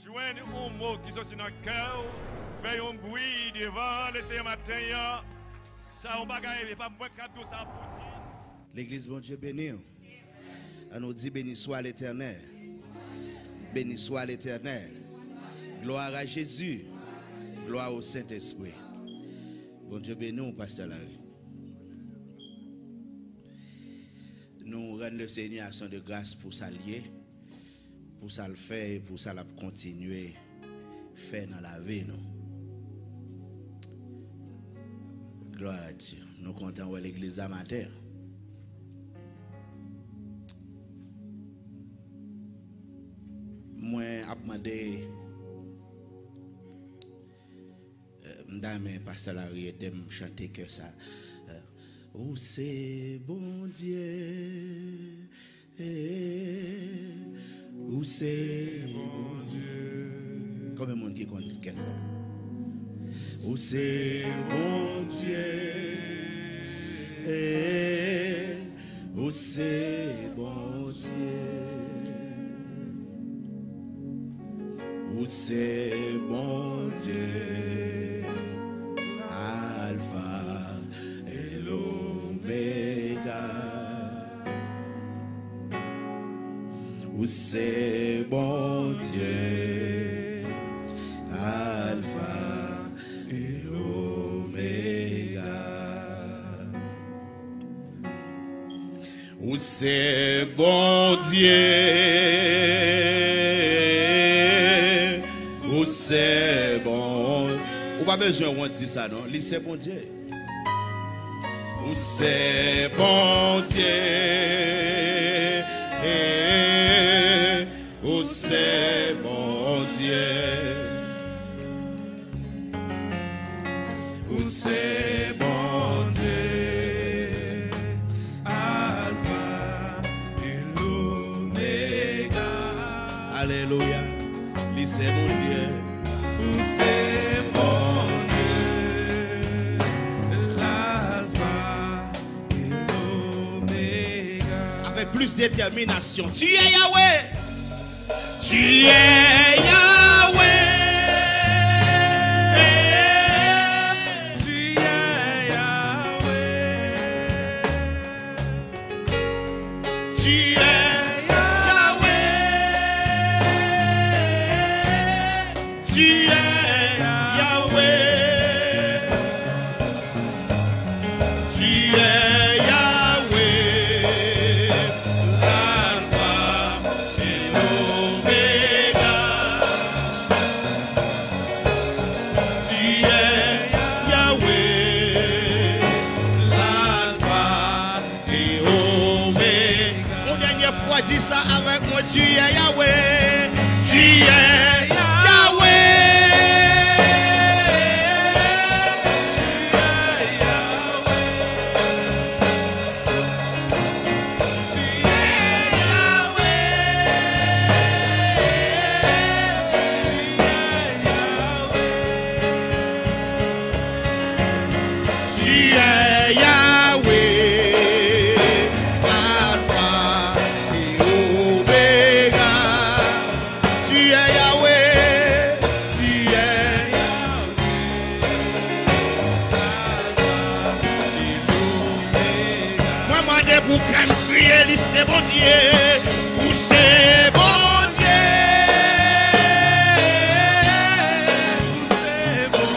Joignez un mot qui sont dans le cœur, fait un bruit devant le Seigneur matin. Ça, on va gagner, pas moins cadeau ça pour dire. L'église, bon Dieu, béni. On nous dit béni soit l'Éternel. Béni soit l'Éternel. Gloire à Jésus. Gloire au Saint-Esprit. Bon Dieu, béni, pasteur Larry. Nous rendons le Seigneur action de grâce pour s'allier, pour ça le faire et pour ça la continuer faire dans la vie. Non? Gloire à Dieu. Nous comptons à l'église amateur. Moi, je demandé Madame Pasteur Larry était chanter que ça. Oh, c'est bon Dieu. Oh, c'est bon Dieu. Combien de monde qui compte que ça? Oh, c'est bon Dieu. Oh, c'est bon Dieu. Oh, c'est bon Dieu. Alpha et l'Oméga. Oh, c'est bon Dieu. Alpha et l'Oméga. Oh, c'est bon Dieu. Oh, c'est bon. Ou pas besoin de dire ça, non? C'est bon Dieu. Oh, c'est bon Dieu. Oh, c'est bon Dieu. Oh, c'est bon Dieu. Alpha et l'Oméga. Alléluia. C'est bon Dieu. Oh, c'est bon Dieu. L'alpha et l'oméga. Avec plus de détermination. Tu es Yahweh. Tu es Yahweh. Tu es Yahweh. Tu es Tu es Yahweh. Tu es Yahweh. L'Alpha et l'Oméga. Tu es Yahweh. L'Alpha et Oméga. Une dernière fois, dis ça avec moi. Tu es Yahweh. Tu es pour qu'elle crier, c'est bon Dieu, ou c'est bon Dieu, ou c'est bon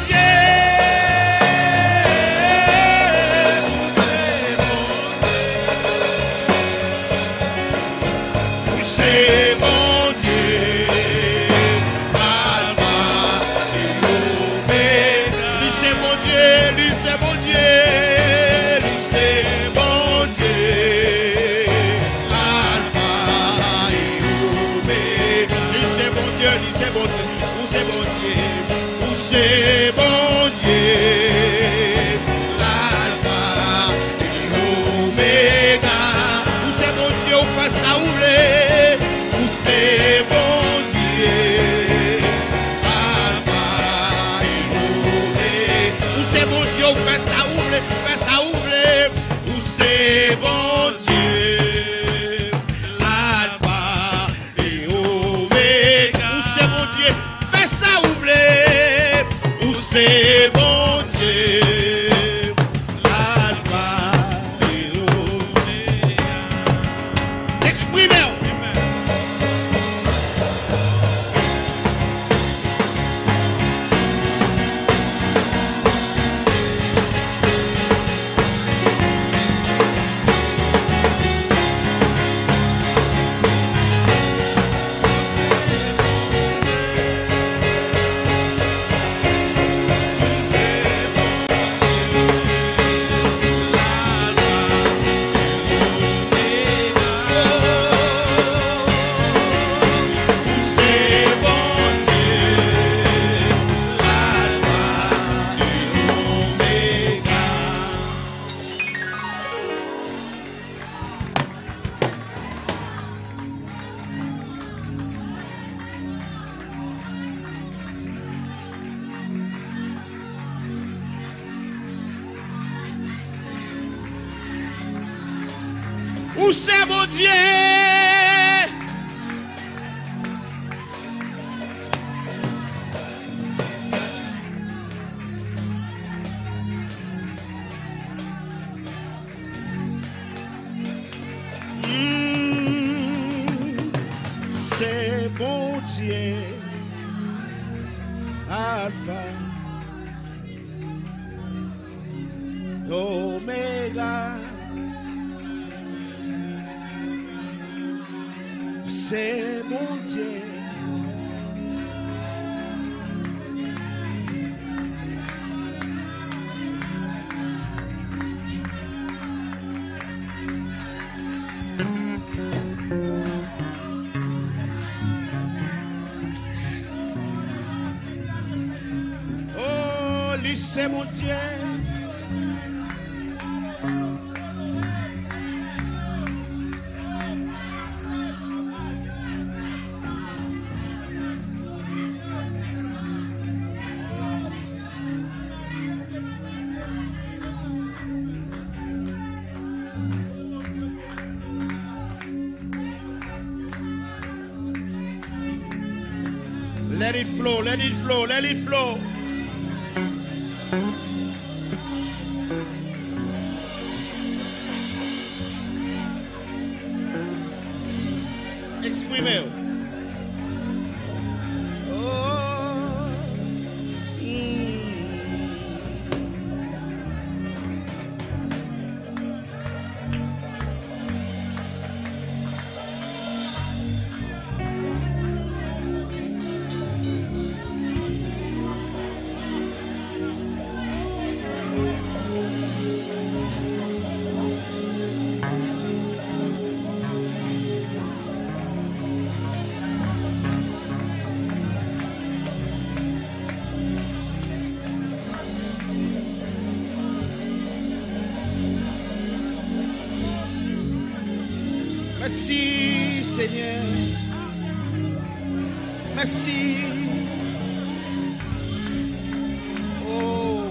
Dieu, ou c'est bon Dieu. C'est bon Dieu, c'est bon Dieu, Alpha et Oméga. C'est bon Dieu, c'est bon Dieu, où c'est bon Dieu, où c'est bon Dieu, Alpha et Oméga. Où c'est bon Dieu, où fait ça ouler, où c'est bon Dieu. C'est bon Dieu, fais ça ouvrir, où c'est bon Dieu. Où c'est mon Dieu? C'est bon Dieu, Alpha, Omega, c'est bon Dieu. C'est mon Dieu. Let it flow, let it flow, let it flow. Exprimez. Merci Seigneur. Merci. Oh.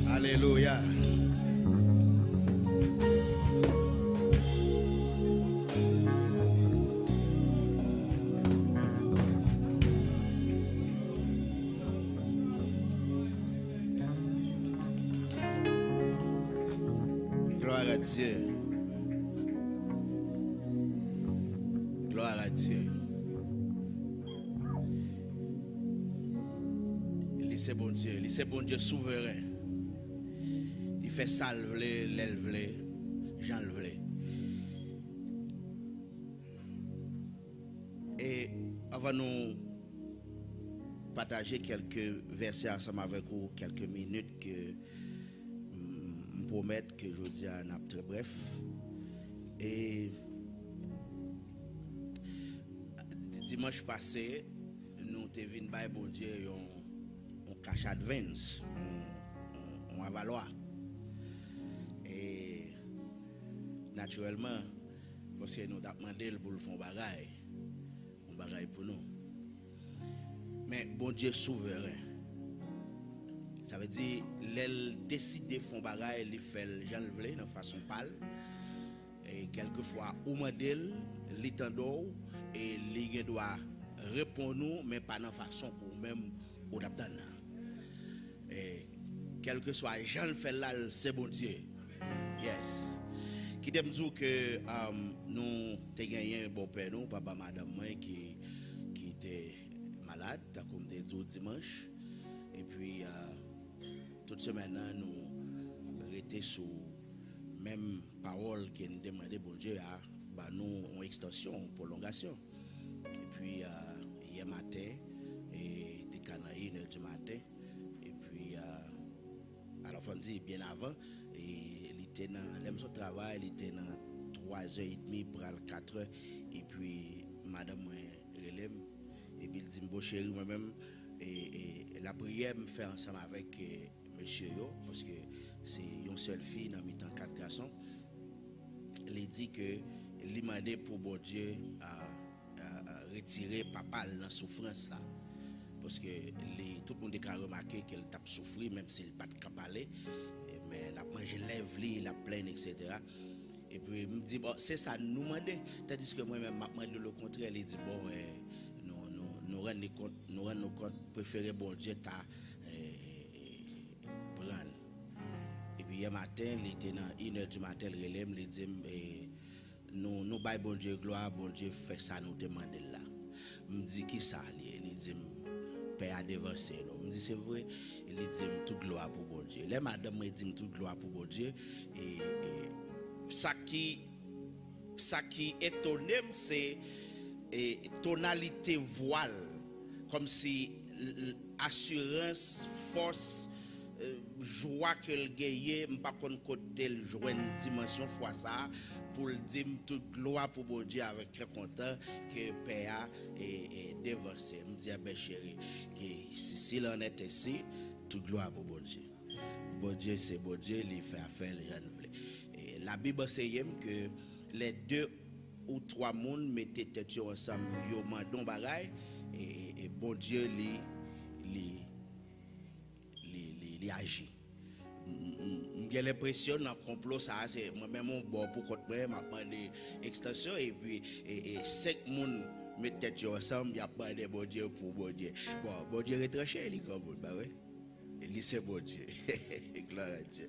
Alléluia. Gloire à Dieu. Gloire à Dieu. C'est bon Dieu, c'est bon Dieu souverain. Il fait ça, l'élevler, j'enlever. Et avant nous partager quelques versets ensemble avec vous, quelques minutes que me promettre que je dis un très bref. Et dimanche passé, nous avons vu bon Dieu, on cache advance, on avaloir. Et naturellement, parce que nous avons demandé pour le fond bagaille, on bagaille pour nous. Mais bon Dieu souverain. Ça veut dire, l'elle décide de faire bagaille, il fait Jean Levelé de façon pâle. Et quelquefois, au modèle, l'étendard, et les doit répondre nous, mais pas de façon qu'on même au d'abdan. Et quel que soit Jean le fait là, c'est bon Dieu. Yes. Qui t'aime dire que nous avons gagné un bon père, nous, papa, madame, qui était malade, comme des jours dimanche. Et puis, toute semaine, nous étions sous même parole qui nous demandait, bon Dieu, à nous en extension, en prolongation. Et puis, hier matin, et des canaïnes du matin, et puis, alors on dit bien avant, et il était dans le travail, il était dans 3h30 pour 4h, et puis, madame relève, et puis il dit, bon chéri, moi-même, et la prière me fait ensemble avec monsieur Yo, parce que c'est une seule fille dans mi-temps 4 garçons. Il dit que il demandait pour bon Dieu à retirer papa dans la souffrance là. Parce que tout le monde a remarqué qu'elle tape souffrir, même s'il n'a pas de parler. Mais la manger lève, la plaine, etc. Et puis il me dit, bon, c'est ça, nous demander. Tandis que moi-même, le contraire, il dit, bon, nous rendons compte, préférer bon Dieu ta prendre. Et puis hier matin, il était dans 1h du matin, il relève, il dit, nous baillons bon Dieu gloire, bon Dieu fait ça, nous demandons là. Il me dit, qui ça? Il dit, Père a dévancé. Il me dit, c'est vrai, il dit, toute gloire pour bon Dieu. Les madame me dit, toute gloire pour bon Dieu. Et ça qui étonne, c'est tonalité voile, comme si assurance, force, joie qu'elle gagne, pas qu'on côté le joint une dimension fois ça pour le dire toute gloire pour bon Dieu avec très content que Père est dévancé. Me dit ben chéri que si l'en est ainsi, toute gloire pour bon Dieu. Bon Dieu c'est bon Dieu, il fait affaire les gens veulent. Et la Bible enseigne que les 2 ou 3 monde mettaient tête ensemble, yo mandon bagay et bon Dieu il agit. J'ai l'impression dans le complot, ça c'est moi-même mon bon pour contre moi, m'a demandé extension et puis 5 personnes mettent tête ensemble, il y a pas de bon Dieu pour bon Dieu. Bon Dieu retranché, il comme bah ouais. Il c'est bon Dieu. Gloire à Dieu.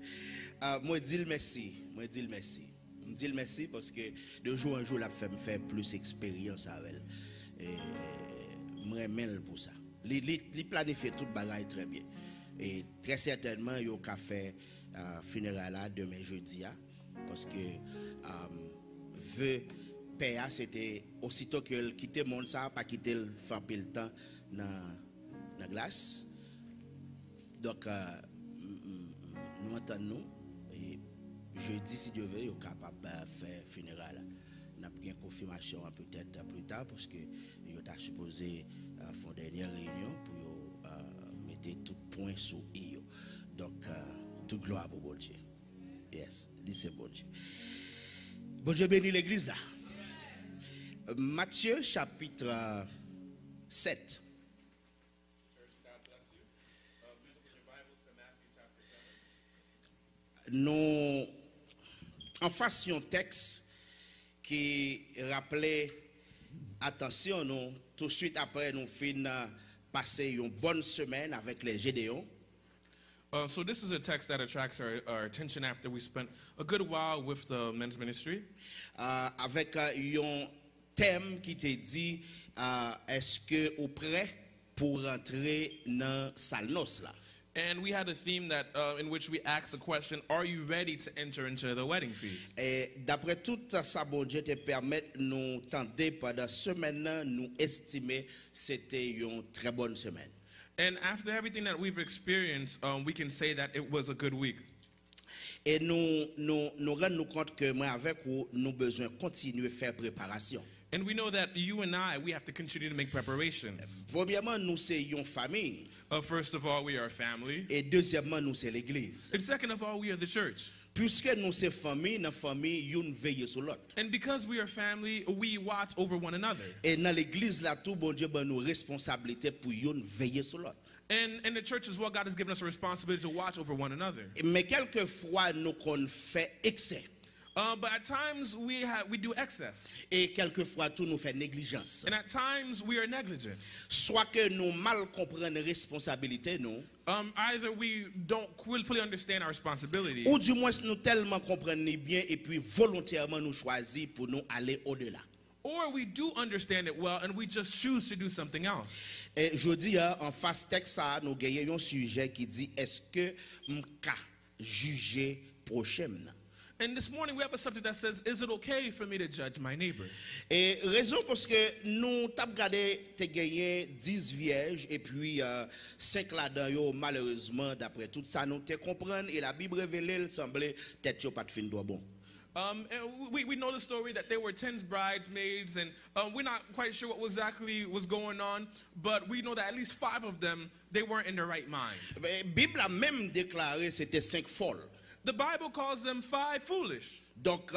Moi dis merci, moi dis merci. Je dis merci parce que de jour en jour la fait me faire plus expérience avec elle. Et me remercie pour ça. Il planifie tout bagaille très bien. Et très certainement, il y a fait funérailles là demain jeudi. Parce que vœu Père, c'était aussitôt qu'elle quittait le monde, ça, pas quitter le faire le temps dans la glace. Donc, nous entendons. Et jeudi, si Dieu veut, il est capable de faire funérailles. On a pris une confirmation peut-être plus tard parce que il a supposé faire une dernière réunion pour mettre tout point sur eux. Donc, toute gloire pour bon Dieu. Yes, dis c'est bon Dieu. Bon Dieu bénit l'église là. Matthieu chapitre 7. Nous en fassions texte qui rappelait attention nous tout de suite après nous finissons passer une bonne semaine avec les Gédéons. So this is a text that attracts our attention after we spent a good while with the men's ministry. Avec un thème qui te dit est-ce que vous prêt pour rentrer dans salle noce là? And we had a theme that in which we asked the question, are you ready to enter into the wedding feast? Et d'après tout ça, bon Dieu te permet nous tenter pendant semaine, nous estimer c'était une très bonne semaine. And after everything that we've experienced, we can say that it was a good week. Et nous rendons compte que moi avec vous, nous besoin continuer faire préparation. And we know that you and I, we have to continue to make preparations. Premièrement, nous c'est une famille. First of all, we are a family. Et deuxièmement, nous c'est l'église. And second of all, we are the church. Puisque nous c'est famille, dans famille, une veille sur l'autre. And because we are family, we watch over one another. Et dans l'église là tout bon Dieu ben nous responsabilité pour une veiller sur l'autre. And in the church as well, God has given us a responsibility to watch over one another. Mais quelquefois nous qu'on fait excès. But at times we do excess. Et quelquefois tout nous fait négligence. And at times we are negligent. Soit que nous mal comprenons responsabilité nous. Either we don't fully understand our responsibility, Ou du moins nous tellement comprenons bien et puis volontairement nous choisir pour nous aller au-delà. or we do understand it well and we just choose to do something else. Et je dis en face texte ça nous gagnons un sujet qui dit est-ce que m'ka juger prochain. And this morning we have a subject that says, is it okay for me to judge my neighbor? Et raison parce que nous t'as regardé te gagné 10 vierges et puis 5 là-dedans yo malheureusement d'après tout ça nous te comprendre et la Bible révélée il semblait tête yo pas de fin droit bon. And we know the story that there were 10 bridesmaids, and we're not quite sure what exactly was going on, but we know that at least 5 of them, they weren't in their right mind. La Bible a même déclaré c'était 5 folles. The Bible calls them 5 foolish. Donc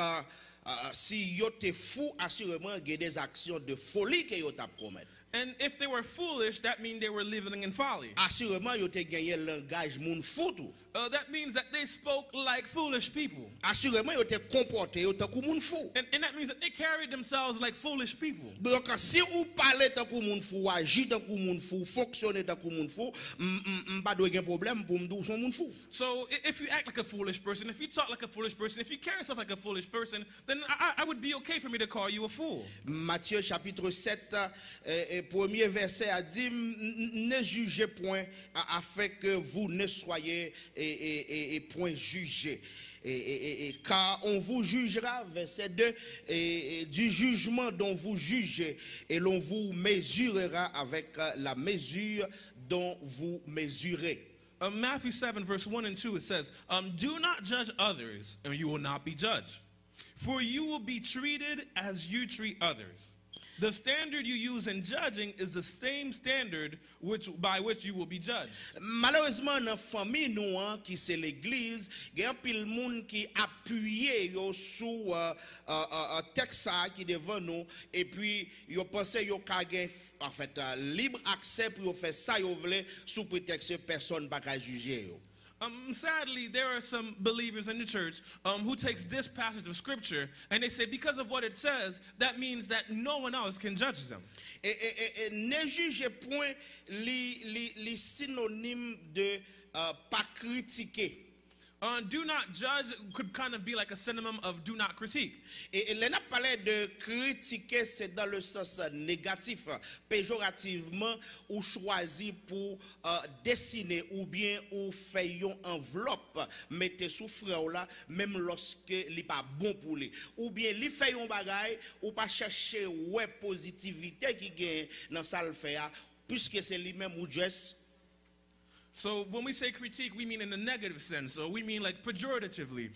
si yo te fou assurément il y a des actions de folie que yo t'a commettre. And if they were foolish, that means they were living in folly. Assurément yo te gagné langage moun fou tout. That means that they spoke like foolish people. Assurément yo te comporté yo tant moun fou. And that means that they carried themselves like foolish people. Donc si ou parler tant moun fou, agir tant moun fou, fonctionner tant moun fou, m'pa doit gen problème pour m'dou son moun fou. So if you act like a foolish person, if you talk like a foolish person, if you carry yourself like a foolish person, then I would be okay for me to call you a fool. Matthieu chapitre 7 premier verset a dit ne jugez point afin que vous ne soyez point jugés. Car on vous jugera, verset 2, du jugement dont vous jugez, et l'on vous mesurera avec la mesure dont vous mesurez. Matthew 7, verse 1 and 2, it says, do not judge others, and you will not be judged. For you will be treated as you treat others. The standard you use in judging is the same standard by which you will be judged. Malheureusement, dans la famille nous qui c'est l'église, il y a un pile monde qui appuyé sous texte qui devant nous et puis yo pensé yo ka gen en fait libre accès pour faire ça yo vle sous prétexte personne pas ka juger yo. Sadly, there are some believers in the church who takes this passage of scripture and they say because of what it says, that means that no one else can judge them. Et ne jugez point les synonymes de pas critiquer. Do not judge could kind of be like a synonym of do not critique. Et l'on a parlé de critiquer, c'est dans le sens négatif, péjorativement, ou choisi pour dessiner ou bien ou faire une enveloppe, mettez sous frère là, même lorsque il n'est pas bon pour lui. Ou bien il fait un bagage, ou pas chercher ouais positivité qui gagne dans ça le fait, puisque c'est lui-même ou juste. So when we say critique, we mean in a negative sense. So we mean like pejoratively.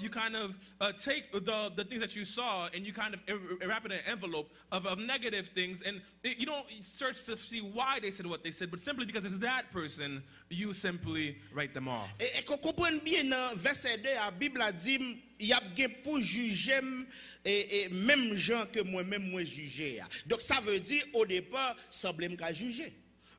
You kind of take the things that you saw and you kind of wrap it in an envelope of negative things. And you don't search to see why they said what they said, but simply because it's that person, you simply write them off. Et qu'on comprenne bien dans verset 2, la Bible a dit, il y a bien pour juger et même gens que moi-même moi juger. Donc ça veut dire au départ, semble me qu'à juger.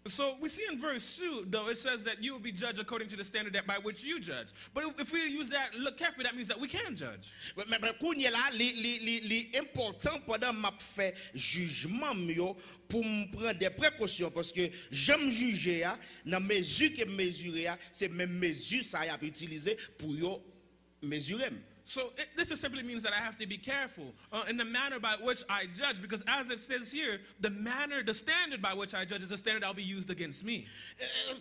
So we see in verse 2, though, it says that you will be judged according to the standard that by which you judge. But if we use that, look carefully, that means that we can judge. Mais kounya là, l'important pendant m'a fait jugement mio pour me prendre des précautions parce que j'aime juger dans mesure que mesurer c'est même mesure ça y a utilisé pour yo mesurer. So this just simply means that I have to be careful in the manner by which I judge, because as it says here, the standard by which I judge is the standard that will be used against me.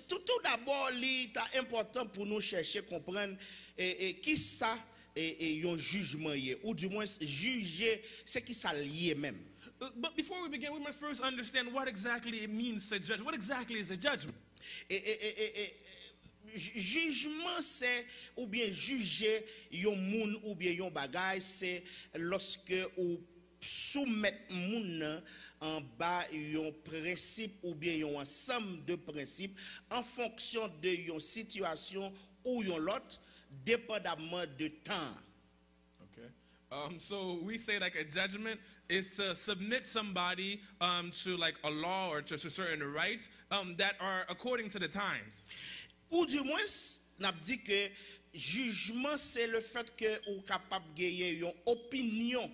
Tout d'abord, il est important pour nous chercher comprendre qui ça est un jugement ou du moins juger c'est qui ça lié même. But before we begin, we must first understand what exactly it means to judge. What exactly is a judgment? Jugement c'est ou bien juger yon moun ou bien yon bagay c'est lorsque ou soumettre moun en bas yon principe ou bien yon ensemble de principes en fonction de yon situation ou yon lot dépendamment de temps. Okay. So we say like a judgment is to submit somebody to like a law or to certain rights that are according to the times. Ou du moins, n'a dit que jugement c'est le fait que ou capable gagner une opinion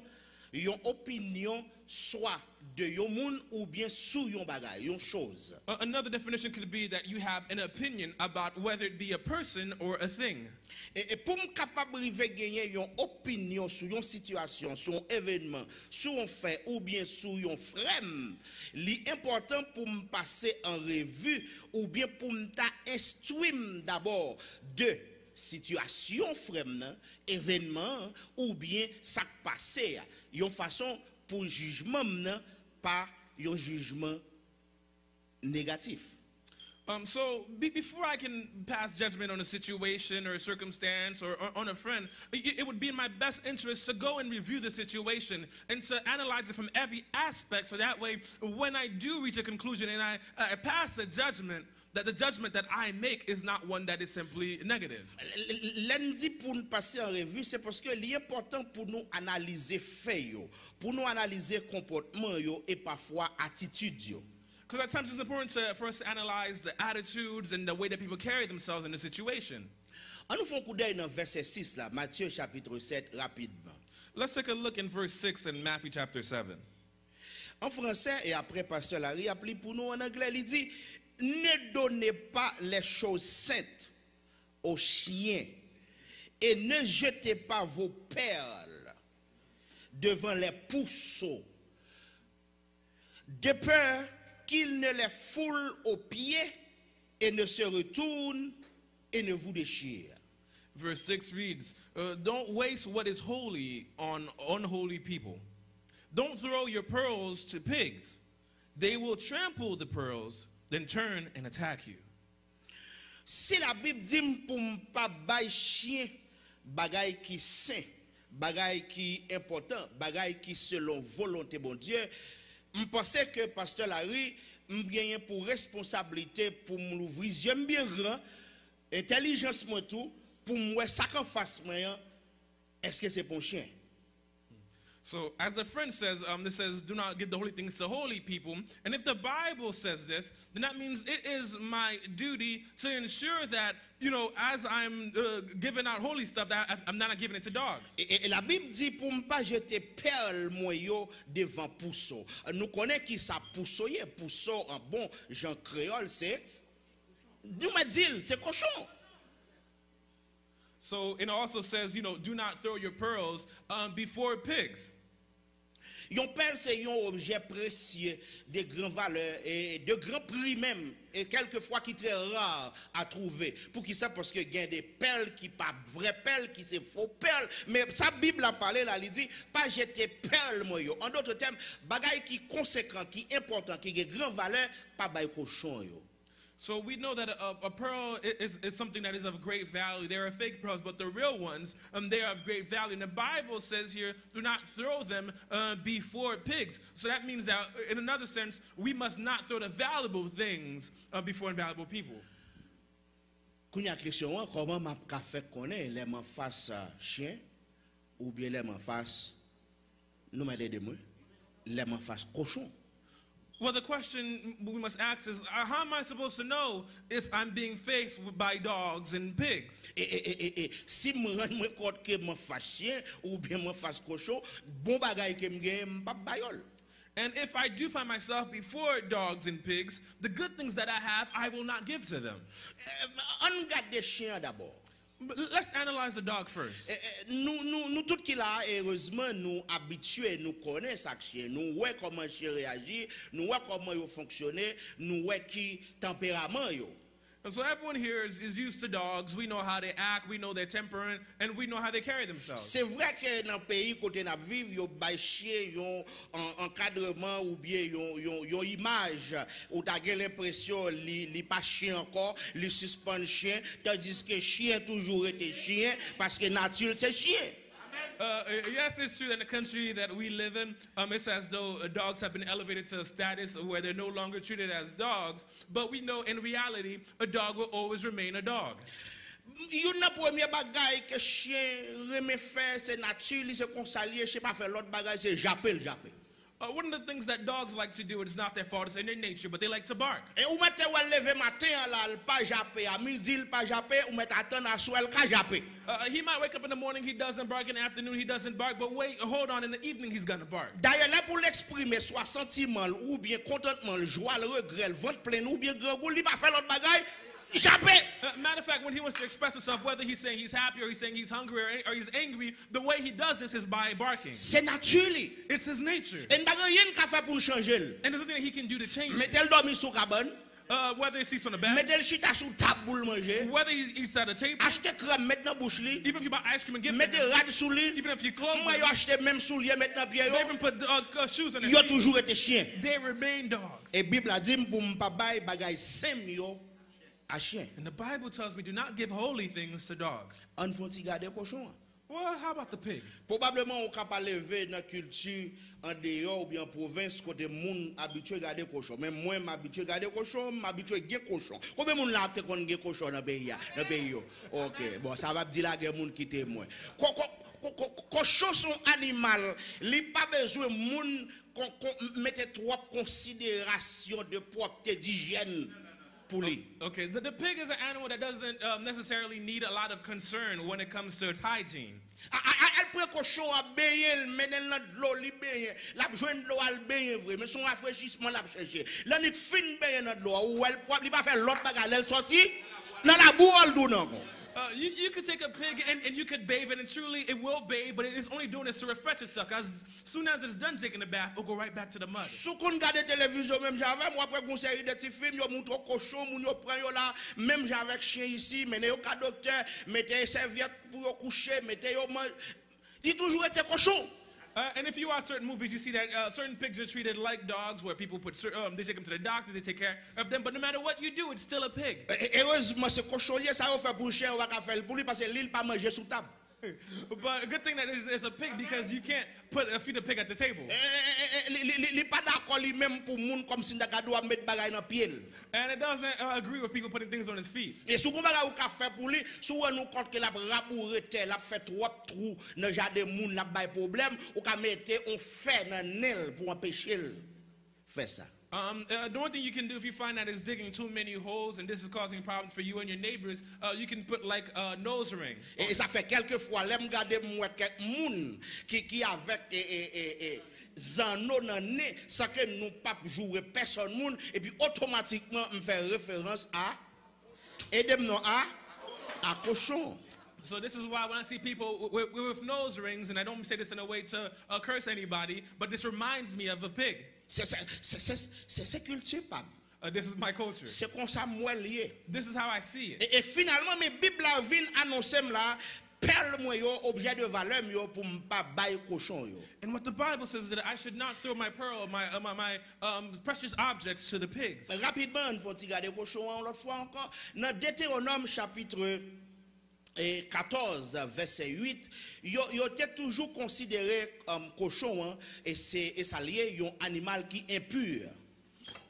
soit de yon moun ou bien sous yon bagay, yon chose. Another definition could be that you have an opinion about whether it be a person or a thing. Et pour me capable rive gagner une opinion sur une situation, sur un événement, sur un fait ou bien sur un frème, l'important pour me passer en revue ou bien pour me instruire d'abord de situation frème, événement ou bien ça passé, une façon pour jugement pas un jugement négatif. So before I can pass judgment on a situation or a circumstance or on a friend, it would be in my best interest to go and review the situation and to analyze it from every aspect so that way when I do reach a conclusion and I pass a judgment, that the judgment that I make is not one that is simply negative. Lundi pour nous passer en revue, c'est parce que l'important pour nous analyser fait yo, pour nous analyser comportement yo et parfois attitude yo. Because at times it's important for us to analyze the attitudes and the way that people carry themselves in a situation. On nous fait un coup d'œil dans verset 6 là, Matthieu chapitre 7 rapidement. Let's take a look in verse 6 in Matthew chapter 7. En français et après pasteur Larry applique pour nous en anglais, il dit ne donnez pas les choses saintes aux chiens et ne jetez pas vos perles devant les pourceaux, de peur qu'ils ne les foulent aux pieds et ne se retournent et ne vous déchirent. Verse 6 reads, don't waste what is holy on unholy people. Don't throw your pearls to pigs. They will trample the pearls, then turn and attack you. Si la Bible dit pour ne pas bailler chien, bagay qui saint, bagay qui important, bagay qui selon volonté bon Dieu, je pensais que pasteur Larry m'gagne pour responsabilité pour m'ouvrir j'aime bien grand, intelligence moi tout pour moi ça qu'en face moi est-ce que c'est pour chien? So, as the friend says, this says, do not give the holy things to holy people. And if the Bible says this, then that means it is my duty to ensure that, you know, as I'm giving out holy stuff, that I'm not giving it to dogs. Et la Bible dit pour ne pas jeter perle moyo devant pousseau. Nous connaissons qui ça poussoyer, pousseau en bon Jean créole, c'est, nous m'a dit, c'est cochon. So it also says, you know, do not throw your pearls before pigs. Yon perle, c'est un objet précieux, de grande valeur et de grand prix même, et quelquefois qui est très rare à trouver. Pour qui ça? Parce que il y a des perles qui pas vraies perles, qui c'est faux perles. Mais sa Bible a parlé là, il dit, pas jeter perles, moi. En d'autres termes, bagay qui conséquent, qui important, qui a grande valeur, pas bay cochon, yo. So we know that a pearl is something that is of great value. There are fake pearls, but the real ones, they are of great value. And the Bible says here, do not throw them before pigs. So that means that, in another sense, we must not throw the valuable things before invaluable people. Kounya question, comment m'a fait connaître les m'en face chien ou bien les m'en face, nous m'aidez de moi, les m'en face cochon. Well, the question we must ask is, how am I supposed to know if I'm being faced by dogs and pigs? Si je rends compte que je fasse chien ou bien je fasse cochon, bon bagay que je gagne, pas bayol. And if I do find myself before dogs and pigs, the good things that I have, I will not give to them. On regarde des chiens d'abord. But let's analyze the dog first. Nous tout qui là, heureusement, nous habitués, nous connaissons chaque chien, nous voyons comment chien réagit, nous voyons comment il fonctionne, nous voyons qui tempérament yo. And so everyone here is used to dogs. We know how they act, we know their temperament, and we know how they carry themselves. C'est vrai que dans le pays côté n'a vivre, yo bay chien, yon encadrement ou bien yon image ou t'as l'impression li pas chien encore, li suspend chien, tandis que chien toujours été chien parce que nature c'est chien. Yes, it's true that in the country that we live in, it's as though dogs have been elevated to a status where they're no longer treated as dogs. But we know in reality, a dog will always remain a dog. Yon nan premier bagay que chien remet faire c'est nature, li se consalier, je sais pas faire l'autre bagay c'est japper. One of the things that dogs like to do, it's not their fault, it's in their nature, but they like to bark. Et ou mette ou lever matin là, il pas japper, à midi il pas japper, ou mette attendre à soir il ka japper. He might wake up in the morning, he doesn't bark, in the afternoon he doesn't bark, but wait, hold on, in the evening he's gonna bark. D'ailleurs là pour l'exprimer soit sentiment ou bien contentement, joie, le regret, le ventre plein ou bien grand goût, il pas faire l'autre bagay. Matter of fact, when he wants to express himself, whether he's saying he's happy or he's saying he's hungry or he's angry, the way he does this is by barking. C'est naturel. It's his nature. Et n'a rien qu'à faire pour changer. And there's nothing he can do to change it. Mettez-le dormir sous cabane. Whether he sleeps on the bed, Mettez-le chita sous table pour manger. whether he eats at a table, Achetez crème maintenant bouche li. even if you buy ice cream and give Mettez him, rad sous li. even if you clothe Moi them, yo acheté même soulier maintenant pied they yo. even put shoes on their Yo feet, toujours été chien. they remain dogs. Et Bible a dit pour m'pa bay bagay sem yo à chien. And the Bible tells me, do not give holy things to dogs. On font ti garder cochon. Well, how about the pig? Probablement on capable lever dans culture en dehors ou bien en province côté moun habitué garder cochon. Même moi m'habitué garder cochon, m'habitué gen cochon. Combien moun là te kon gen cochon dans pays dans pays yo. OK, bon ça va dire la gen moun quitter moi. Cochon son animal, li pas besoin moun mette trop considération de propreté d'hygiène. Okay, the pig is an animal that doesn't necessarily need a lot of concern when it comes to its hygiene. Elle prend cochon à baigner, mène dans l'eau, li baigner, la joindre l'eau à baigner vrai, mais son rafraîchissement l'a chercher. Là ni fin baigner dans l'eau ou elle pas faire l'autre bagarre, elle sorti dans la boue elle donne encore. You could take a pig and you could bathe it, and truly it will bathe, but it's only doing this to refresh itself. As soon as it's done taking a bath, it'll go right back to the mud. Si on regarde télévision même j'avais moi après conseil de petits films yo montre cochon moun yo prend yo là même j'avec chien ici mettez yo ka docteur mettez serviette pour yo coucher mettez yo il toujours été cochon. And if you watch certain movies, you see that certain pigs are treated like dogs, where people put they take them to the doctor, they take care of them. But no matter what you do, it's still a pig. Heureusement ce cochonnier ça fait pour chien ou ka faire pour lui parce que l'île pas manger sous table. But a good thing that it's a pig because you can't feed a pig at the table. Li pas d'accord lui même pour moun comme si ndaka doit mettre bagay dans pied. And it doesn't agree with people putting things on his feet. Et sou kon bagay ou ka fait pour lui, sou nous compte que la rabouré terre, la fait trop trou dans jardin moun la bay problème ou ka mettre on fait dans nel pour empêcher faire ça. The one thing you can do if you find that it's digging too many holes and this is causing problems for you and your neighbors, you can put like a nose ring. Et ça fait quelques fois, l'aime garder moi quelques moun qui avec zano nan nez, ça que nous pas jouer personne moun et puis automatiquement me faire référence à aidez-moi non à cochon. So this is why when I see people with nose rings, and I don't say this in a way to curse anybody, but this reminds me of a pig. C'est culture, pap. This is my culture. C'est comme ça moi lié. This is how I see it. Et finalement, mes Bible vient annoncer là, perle moi yo objet de valeur yo pour pas bailler cochon yo. And what the Bible says is that I should not throw my pearl, my precious objects to the pigs. Rapidement, il faut regarder cochon l'autre fois encore. Dans Deutéronome chapitre 14 verset 8 yo était toujours considéré comme cochon et ça lié un animal qui impur.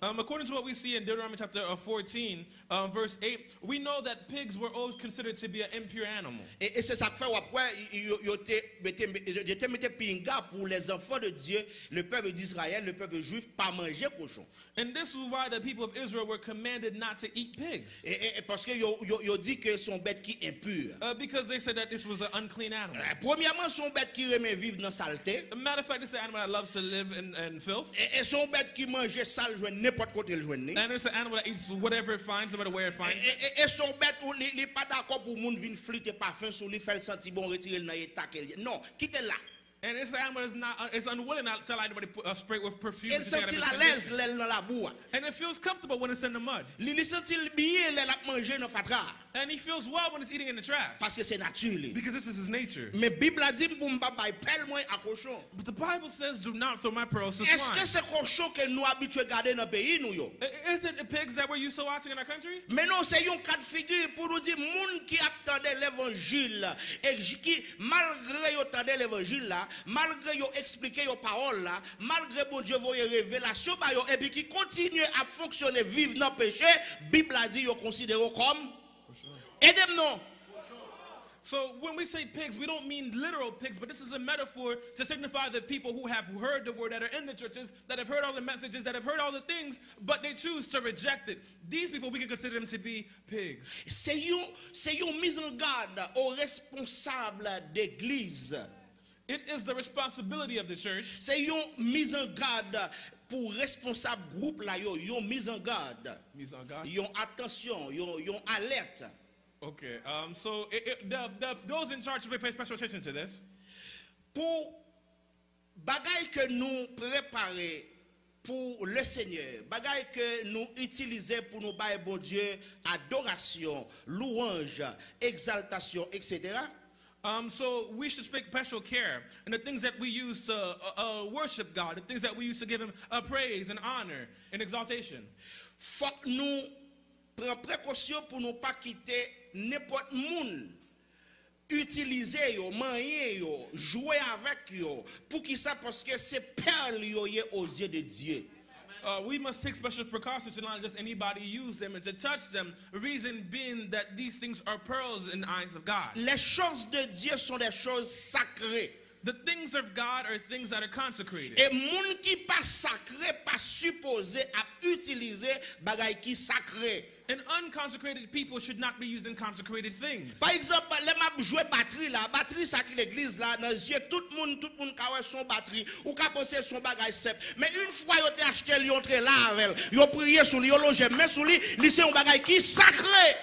According to what we see in Deuteronomy chapter 14, verse 8, we know that pigs were always considered to be an impure animal. Et c'est ça que fait après yo te mette pinga pour les enfants de Dieu, le peuple d'Israël, le peuple juif pas manger cochon. And this is why the people of Israel were commanded not to eat pigs. Et parce que yo dit que son bête qui impur. Because they said that this was an unclean animal. Premièrement, son bête qui remet vivre dans saleté. As a matter of fact, this is an animal that loves to live in filth. Et son bête qui mange sale joine n'importe côté le joine. And it's an animal that eats whatever it finds, no matter where it finds. Et son bête ou li pas d'accord pour moun vinn fliter parfum sur lui faire sentir bon retirer dans état qu'elle. Non, quitte là. And this animal is not, it's unwilling to allow anybody to spray with perfume. Il sentit à l'aise l'aile dans la boue. And it feels comfortable when it's in the mud. Il sentit bien l'aile à manger dans fatra. And he feels well when it's eating in the trash. Parce que c'est naturel. Because this is his nature. Mais Bible a dit pour m'pa bay pelle moi à cochon. But the Bible says, do not throw my pearls to Est-ce que swine. c'est cochon que nous habitués garder dans pays nous yo? Is it the pigs that we're used to watching in our country? Mais non, c'est un cas de figure pour nous dire moun qui attendait l'évangile et qui malgré yo attendait l'évangile là, malgré yo expliquer yo parole là, malgré bon Dieu voye révélation ba yo et puis qui continue à fonctionner vivre dans péché, Bible a dit yo considère comme aidez-moi non. So when we say pigs, we don't mean literal pigs, but this is a metaphor to signify the people who have heard the word, that are in the churches, that have heard all the messages, that have heard all the things, but they choose to reject it. These people, we can consider them to be pigs. C'est une mise en garde aux responsables d'église. It is the responsibility of the church. C'est une mise en garde pour responsable groupe là yo, yon mise en garde. Mise en garde. Yon attention, yon alerte. Okay, so those in charge should pay special attention to this. Pour bagay que nous préparer pour le Seigneur, bagay que nous utiliser pour nous bailler bon Dieu, adoration, louange, exaltation, etc. So we should take special care in the things that we use to worship God, the things that we use to give Him praise and honor and exaltation. Faut que nous prenions précaution pour ne pas quitter n'importe monde. Utiliser yo, manier yo, jouer avec yo, pour qui ça parce que c'est perle yo aux yeux de Dieu. We must take special precautions to not just anybody use them and to touch them. The reason being that these things are pearls in the eyes of God. Les choses de Dieu sont des choses sacrées. The things of God are things that are consecrated. Et moun qui pas sacré pas supposé à utiliser bagay qui sacré. And unconsecrated people should not be using consecrated things. Par exemple, les m'a jouer batterie là, batterie ça qui l'église là dans yeux tout le monde ka wè son batterie ou ka penser son bagay simple. Mais une fois yo te acheté li entre là avec, yo prier sur li, yo longer mais sur li, li c'est un bagay qui sacré.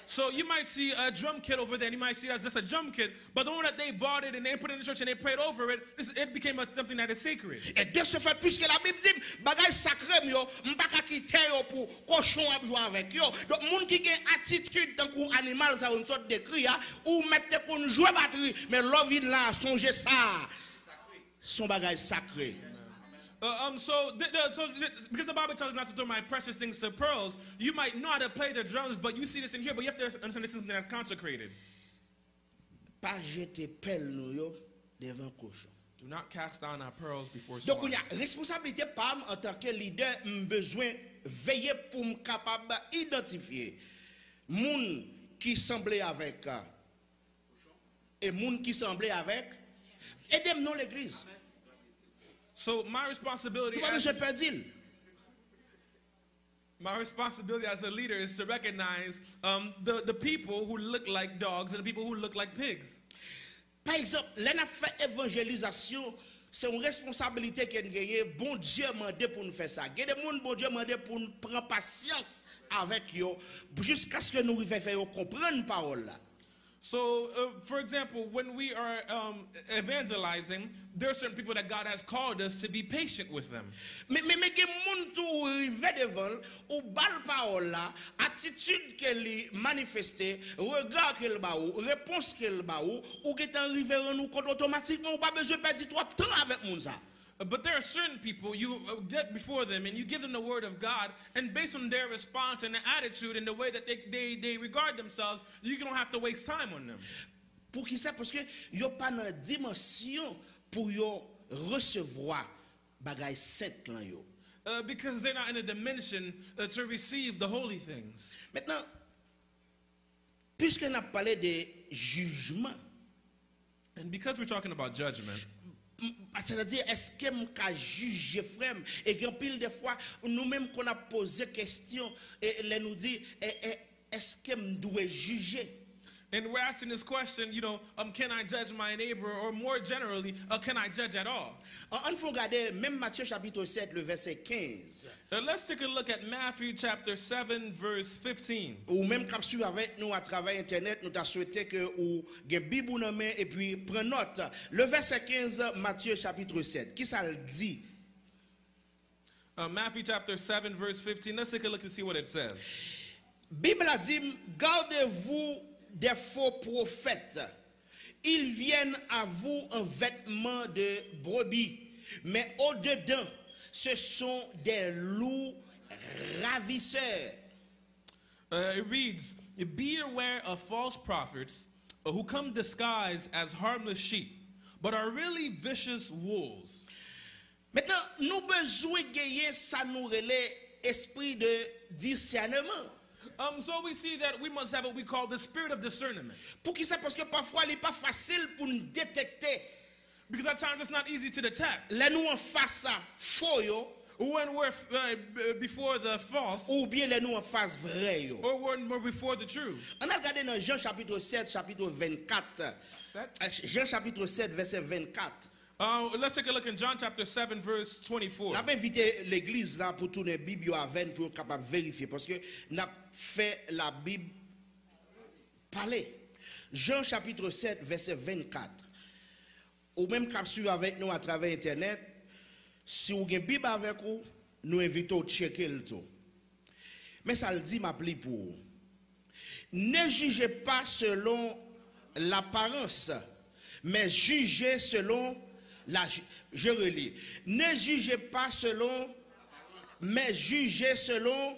So you might see a drum kit over there, and you might see it as just a drum kit, but the one that they bought it and they put it in the church and they prayed over it, it became something that is sacred. Et de ce fait, puisque la Bible dit, bagay sacré yo, m'pa ka kite yo pour cochon à jouer avec yo. Donc moun qui gen attitude tant kou animal ça une sorte de cri ou mette qu'on jouer batterie, mais l'envie là songer ça. Son bagay sacré. Because the Bible tells us not to throw my precious things to pearls, you might know how to play the drums, but you see this in here, but you have to understand this is something that's consecrated. Pas jeter pelle nou yo devant cochon. Do not cast down our pearls before Donc, swine. il y a responsabilité PAM en tant que leader, besoin veiller pour me capable d'identifier moun qui semblait avec et moun qui semblait avec. Aidez-moi dans l'église. So my responsibility as a leader is to recognize the people who look like dogs and the people who look like pigs. Par exemple, l'on a fait évangélisation, c'est une responsabilité qu'on gagne. Bon Dieu m'a demandé pour nous faire ça. Il y a des gens bon Dieu m'a demandé pour nous prendre patience avec eux jusqu'à ce que nous arrivions à faire comprendre la parole. So, for example, when we are evangelizing, there are certain people that God has called us to be patient with them. Mais que moun tou rive devant ou bal parole là, attitude qu'elle manifeste, regard qu'elle ba ou, réponse qu'elle ba ou qui est arrivé nous compte automatiquement ou pas besoin perdre trop de temps avec moun ça. But there are certain people, you get before them and you give them the word of God, and based on their response and their attitude and the way that they regard themselves, you don't have to waste time on them. Pour qui ça? Parce que yo pas dans dimension pour yo recevoir bagay saint lan yo. Because they're not in a dimension to receive the holy things. Maintenant, puisque on a parlé de jugement, and because we're talking about judgment, c'est-à-dire, est-ce que je juge frère? Et grand pile de fois, nous-mêmes qu'on a posé question, et nous dit, est-ce que je dois juger? And we're asking this question, can I judge my neighbor? Or more generally, can I judge at all? On faut regarder même Matthieu chapitre 7 le verset 15. Let's take a look at Matthew chapter 7 verse 15. Ou même cap suivre avec nous à travers internet, nous t'a souhaité que ou gen Bible dans main et puis prend note. Le verset 15 Matthieu chapitre 7. Qui ça le dit? Matthew chapter 7 verse 15. Let's take a look and see what it says. Bible a dit, gardez-vous des faux prophètes. Ils viennent à vous en vêtements de brebis, mais au-dedans, ce sont des loups ravisseurs. It reads, be aware of false prophets who come disguised as harmless sheep, but are really vicious wolves. Maintenant, nous besoin gagner ça nous relève esprit de discernement. So we see that we must have what we call the spirit of discernment. Pour qui ça? Parce que parfois il n'est pas facile pour nous détecter. Because at times it's not easy to detect. Là nous en face à faux yo, When we're before the false, ou bien là nous en face vrai yo. or when we're before the truth. On a regardé dans Jean chapitre 7, chapitre 24. Jean chapitre 7, verset 24. Let's take a look in John chapter 7 verse 24. N'a pas invité l'église là pour tourner Bible avec pour capable vérifier parce que n'a fait la Bible parler. Jean chapitre 7 verset 24. Ou même cap suivre avec nous à travers internet, si vous avez une Bible avec vous, nous invitons à checker le tout. Mais ça le dit m'appli pour vous. Ne jugez pas selon l'apparence, mais jugez selon je relis. Ne jugez pas selon, mais jugez selon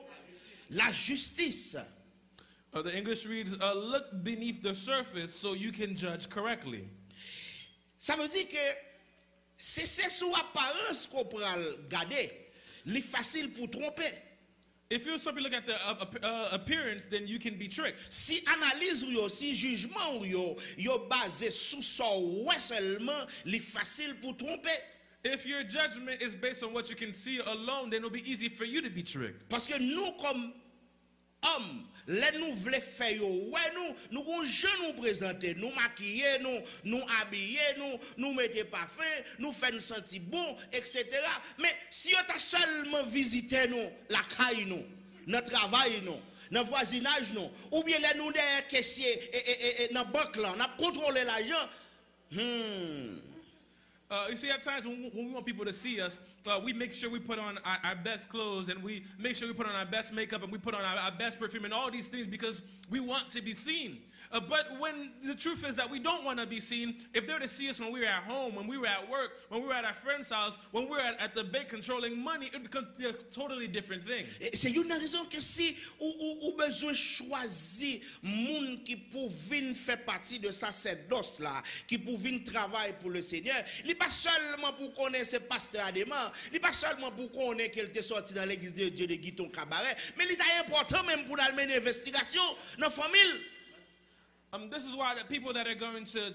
la justice. The English reads, look beneath the surface so you can judge correctly. Ça veut dire que c'est sous apparence qu'on peut regarder. C'est facile pour tromper. If you simply look at the appearance, then you can be tricked. Si analyse ou yo, si jugement ou yo basé sous ça ouais seulement, c'est facile pour tromper. If your judgment is based on what you can see alone, then it'll be easy for you to be tricked. Parce que nous comme hommes, les nous voulons faire yo, ouais nous gon jeune nous présenter, nous maquiller, nous habiller, nous mettre parfum, nous faire nous sentir bon, etc. Mais si on t'a seulement visité nous, la caille nous, notre travail nous, dans voisinage nous, ou bien les nous derrière caissier et dans banque là, on a contrôlé l'argent. You see, at times when we want people to see us, we make sure we put on our best clothes and we make sure we put on our best makeup and we put on our best perfume and all these things because we want to be seen. But when the truth is that we don't want to be seen, if they're to see us when we were at home, when we were at work, when we were at our friend's house, when we were at the bank controlling money, it becomes a totally different thing. C'est une raison que si ou besoin choisir moun qui pour venir faire partie de sacerdoce là, qui pour venir travailler pour le Seigneur, il pas seulement pour connaître ce pasteur Adéma, il pas seulement pour connaître qu'il était sorti dans l'église de Dieu de Guiton Cabaret, mais il est important même pour aller mener investigation dans la famille. This is why the people that are going to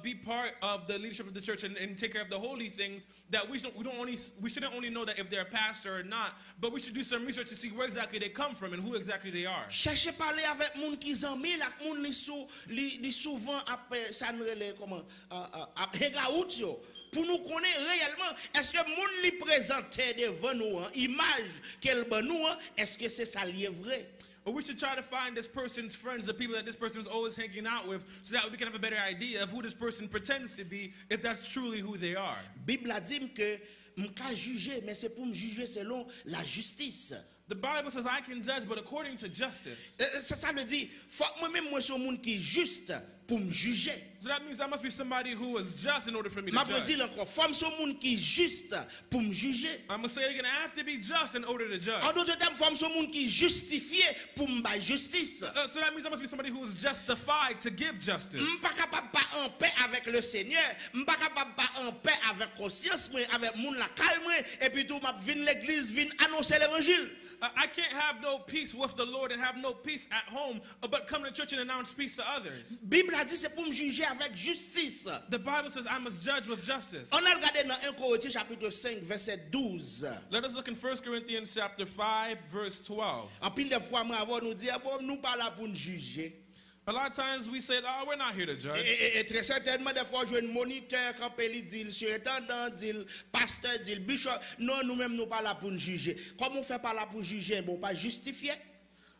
be part of the leadership of the church and take care of the holy things, that we shouldn't only know that if they're a pastor or not, but we should do some research to see where exactly they come from and who exactly they are. Cherchez parler avec moun qui zanmi, la moun li souvent après ça nous relève comment hangout yo. Pour nous connaître réellement, est-ce que moun li présente devant nous image qu'elle ban nous, est-ce que c'est ça lié vrai? Or we should try to find this person's friends, the people that this person is always hanging out with, so that we can have a better idea of who this person pretends to be, if that's truly who they are. Bible a dit que m'ka juger, mais c'est pour me juger selon la justice. The Bible says I can judge, but according to justice. Ça veut dire, faut que moi-même moi sois un monde qui est juste pour me juger. So that means I must be somebody who is just in order for me to Ma judge. dire encore, faut que je sois un monde qui est juste pour me juger. I'm going to say it again, I have to be just in order to judge. En d'autres termes, faut que je sois un monde qui est justifié pour me faire justice. So that means I must be somebody who is justified to give justice. Je ne suis pas capable pas en paix avec le Seigneur, je ne suis pas capable pas en paix avec conscience, avec moun la calme, et puis tout, je viens l'église, viens annoncer l'évangile. I can't have no peace with the Lord and have no peace at home, but come to church and announce peace to others. Bible a dit c'est pour me juger avec justice. The Bible says I must judge with justice. On a regardé dans 1 Corinthiens chapitre 5 verset 12. Let us look in 1 Corinthians chapter 5 verse 12. En pile de fois moi avant nous dire bon nous pas là pour nous juger. A lot of times we say, oh, we're not here to judge. Et très certainement, des fois, je un moniteur, quand il dit, le surintendant, dit, le pasteur, dit, le bishop. Non, nous-mêmes, nous pas là pour nous juger. Comme on fait pas là pour juger, bon, pas justifier.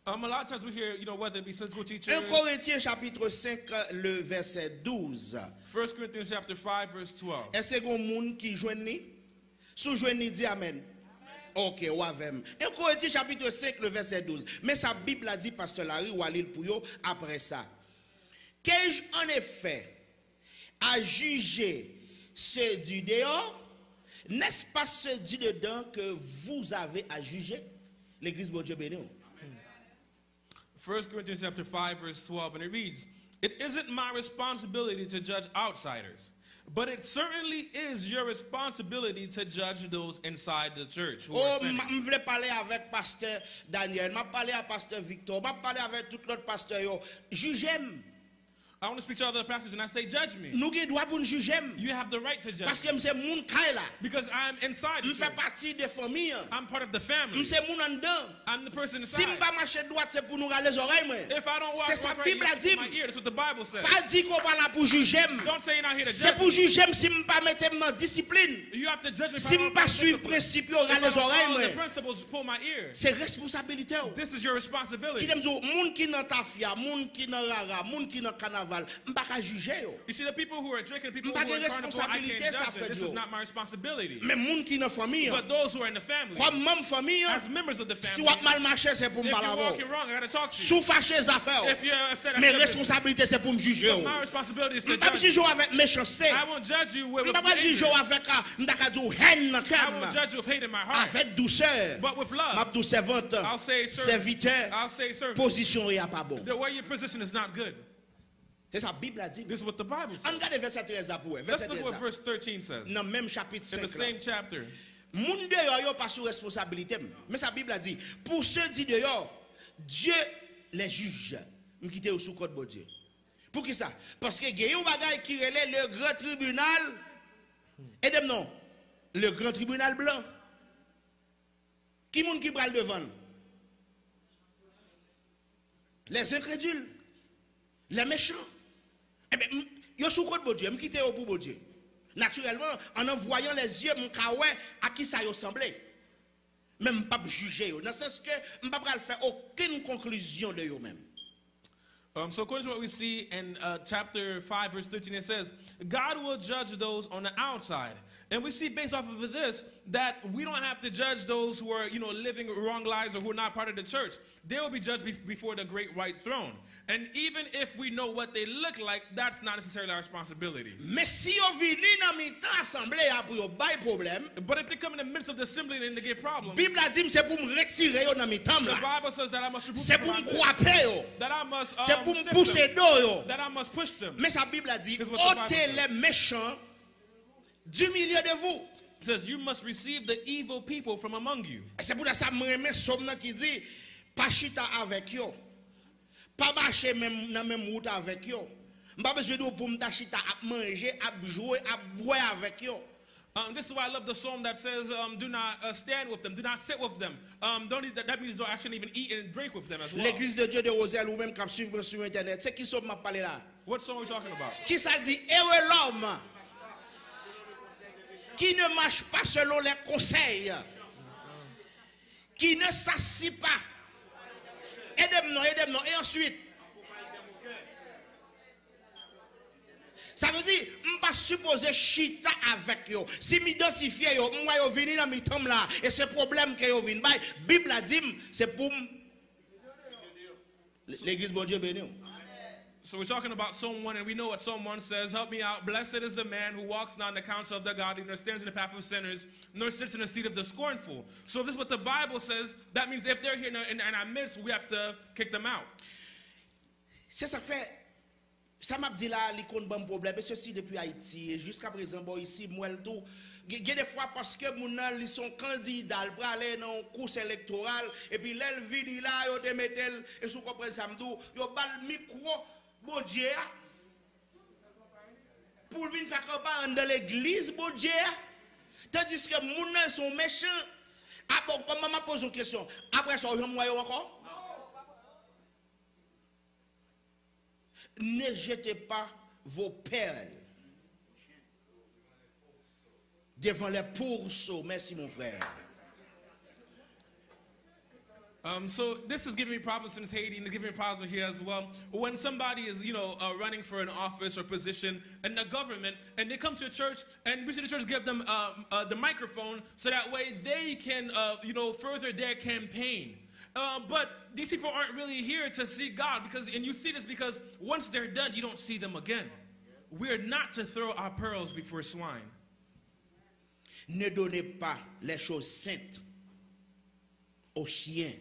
A lot of times we hear, whether it be school teachers. 1 Corinthiens chapitre 5, le verset 12. 1 Corinthians chapter 5, verse 12. Est-ce que monde qui joignent? Sous joignent, dit amen. Ok, ou avem. 1 Corinthiens chapitre 5, le verset 12. Mais sa Bible a dit, pasteur Larry, ou Alil Pouyo, après ça. Qu'ai-je en effet à juger ceux du dehors? N'est-ce pas ceux du dedans que vous avez à juger? L'église, bon Dieu béni. 1 Corinthians chapter 5, verse 12, and it reads, "It isn't my responsibility to judge outsiders, but it certainly is your responsibility to judge those inside the church." Oh, je voulais parler avec pasteur Daniel, je parler avec pasteur Victor, je parler avec tout l'autre pasteur. Jugez-moi. I want to speak to other pastors and I say, judge me. Nous avons droit pour juger. You have the right to judge Parce me. que c'est mon cas là. Because I'm inside. Je fais partie de famille. I'm part of the family. C'est mon en dedans. I'm the person Si inside. je pas marcher droit, c'est pour nous râler les oreilles. If I don't walk C'est sa right, Bible you a have to dit. put my ear. That's what the Bible says. Pas dit qu'on va là pour juger. Don't say you're not here to C'est judge pour me. juger si je pas mettre en discipline. You have to judge me. Si je pas suivre principe, on râler les the oreilles. principles pull my ear. C'est responsabilité. This is your responsibility. Qui aime dire moun qui dans tafia, moun qui dans rara, moun qui dans carnaval, on pas juger. You see, the people who are drinking, the people M'pas who are gen carnival, I can't responsabilité, ça judge fait them. This Dieu. is not my responsibility. Mais moun qui dans famille, But those who are in the family, comme même famille, as members of the si family, vous mal marché, c'est pour if me you're parler. walking wrong, I got to talk to you. Sous fâché les affaires. If you're upset, Mes I responsabilités, c'est pour me juger. my responsibility is Je to ne pas judge you. juger avec méchanceté. I won't judge you with Je ne pas juger anger. avec haine dans le I cœur. won't judge you with hate in my heart. Avec douceur. But with love, M'a douce servante, I'll say servant. serviteur, I'll say servant. position est pas bon. The way your position is not good. C'est ça, la Bible a dit. This is what the Bible On says. regarde verset 13 pour Let's verset look 13. what verse 13 says. Dans le même chapitre In the 5 là. same chapter. Moun dehors yo pas sous responsabilité. Mais sa Bible a dit, pour ceux dit dehors, Dieu les juge. M'quitte au sous code bon Dieu. Pour qui ça? Parce que il y a un bagay qui relève le grand tribunal. Et dem non, le grand tribunal blanc. Qui moun qui pral devant? Les incrédules, les méchants. Eh bien, yo sous code bon Dieu, m'quitte au pour bon Dieu. Naturellement, en voyant les yeux, à qui ça ressemblait. Même pas juger. Dans le sens que je ne peux pas faire aucune conclusion de eux-mêmes. So according to what we see in chapter 5, verse 13, it says, God will judge those on the outside. And we see based off of this that we don't have to judge those who are, living wrong lives or who are not part of the church. They will be judged before the great white throne. And even if we know what they look like, that's not necessarily our responsibility. Mais si vous venez dans mi temps assemblée pour yon bay problème, But if they come in the midst of the assembly and they get problems, Bible a dit c'est pour me retirer yo dans mi temps the là. Bible says that I must remove C'est them pour from me my croiper yo. that I must C'est pour me sift pousser them, d'eau yo. that I must push them. Mais sa Bible a dit This is what the Bible ôtez says. les méchants du milieu de vous. It says you must receive the evil people from among you. C'est pour ça que je remets somme qui dit pas chita avec yo. Pas marcher même dans même route avec yo. M'pas besoin de pour me chita à manger, à jouer, à boire avec yo. This is why I love the psalm that says, do not stand with them, do not sit with them. That means I shouldn't even eat and drink with them as well. L'église de Dieu de Roselle ou même qui suivre sur internet, c'est qui somme m'a parlé là. What psalm are we talking about? Qui ça dit heureux l'homme qui ne marche pas selon les conseils, qui ne s'assit pas. Aidez-moi, aidez-moi. Et ensuite, ça veut dire, je ne pas supposer chita avec yo. Si m'identifie yo, moi yo vini dans mi temps là, et ce problème que yo vini, la Bible a dit, c'est pour l'église bon Dieu béni. So we're talking about Psalm 1, and we know what Psalm 1 says. Help me out. Blessed is the man who walks not in the counsel of the godly, nor stands in the path of sinners, nor sits in the seat of the scornful. So if this is what the Bible says, that means if they're here in our midst, we have to kick them out. C'est ça fait, ça m'a dit là, il y a un problème, et ceci depuis Haïti, et jusqu'à présent, bon, ici, moi, le tout. Il y a des fois parce que mon ils sont candidats pour aller dans une course électorale, et puis là, ils viennent là, ils te mettent, et si vous comprenez ça, ils ont le micro. Bon Dieu, pour venir faire campagne dans l'église, bon Dieu, tandis que les gens sont méchants. Ah bon, maman pose une question. Après ça, on va encore? Ne jetez pas vos perles devant les pourceaux. Merci mon frère. So this is giving me problems in Haiti, and giving me problems here as well. When somebody is, running for an office or position in the government, and they come to a church, and we see the church give them the microphone, so that way they can, further their campaign. But these people aren't really here to see God, and you see this because once they're done, you don't see them again. We're not to throw our pearls before swine. Ne donnez pas les choses saintes aux chiens.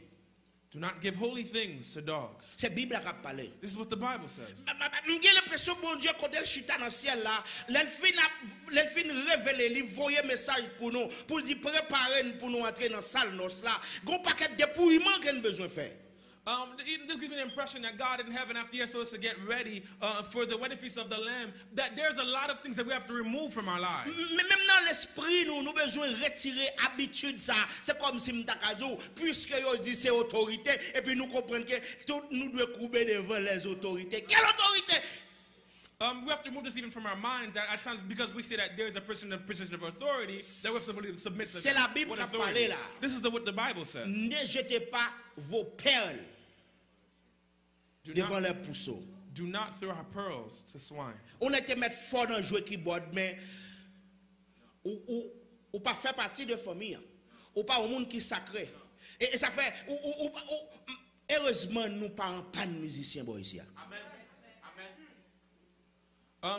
Do not give holy things to dogs. C'est Bible qui a parlé. This is what the Bible says. J'ai l'impression que bon Dieu, quand elle chita dans le ciel là, elle fin révéler, il voyait message pour nous, pour dire préparer pour nous entrer dans la salle noce là. Gon paquet de dépouillement qu'on a besoin de faire. This gives me the impression that God in heaven, after He has told us to get ready for the wedding feast of the Lamb, that there's a lot of things that we have to remove from our lives. Mais même dans l'esprit, nous avons besoin de retirer l'habitude ça. C'est comme si nous avons puisque yo dit c'est autorité, et puis nous comprenons que tout nous devons courber devant les autorités. Quelle autorité? We have to remove this even from our minds that at times, because we say that there is a person in a position of authority, that we have to submit to. C'est la Bible qui a parlé là. This is what the Bible says. Ne jetez pas vos perles devant les pourceaux. Do not throw our pearls to swine. On était mettre fort dans jouer keyboard, mais ou pas faire partie de famille, ou pas au monde qui sacré. Et ça fait, heureusement nous pas en panne musicien boy ici. Amen.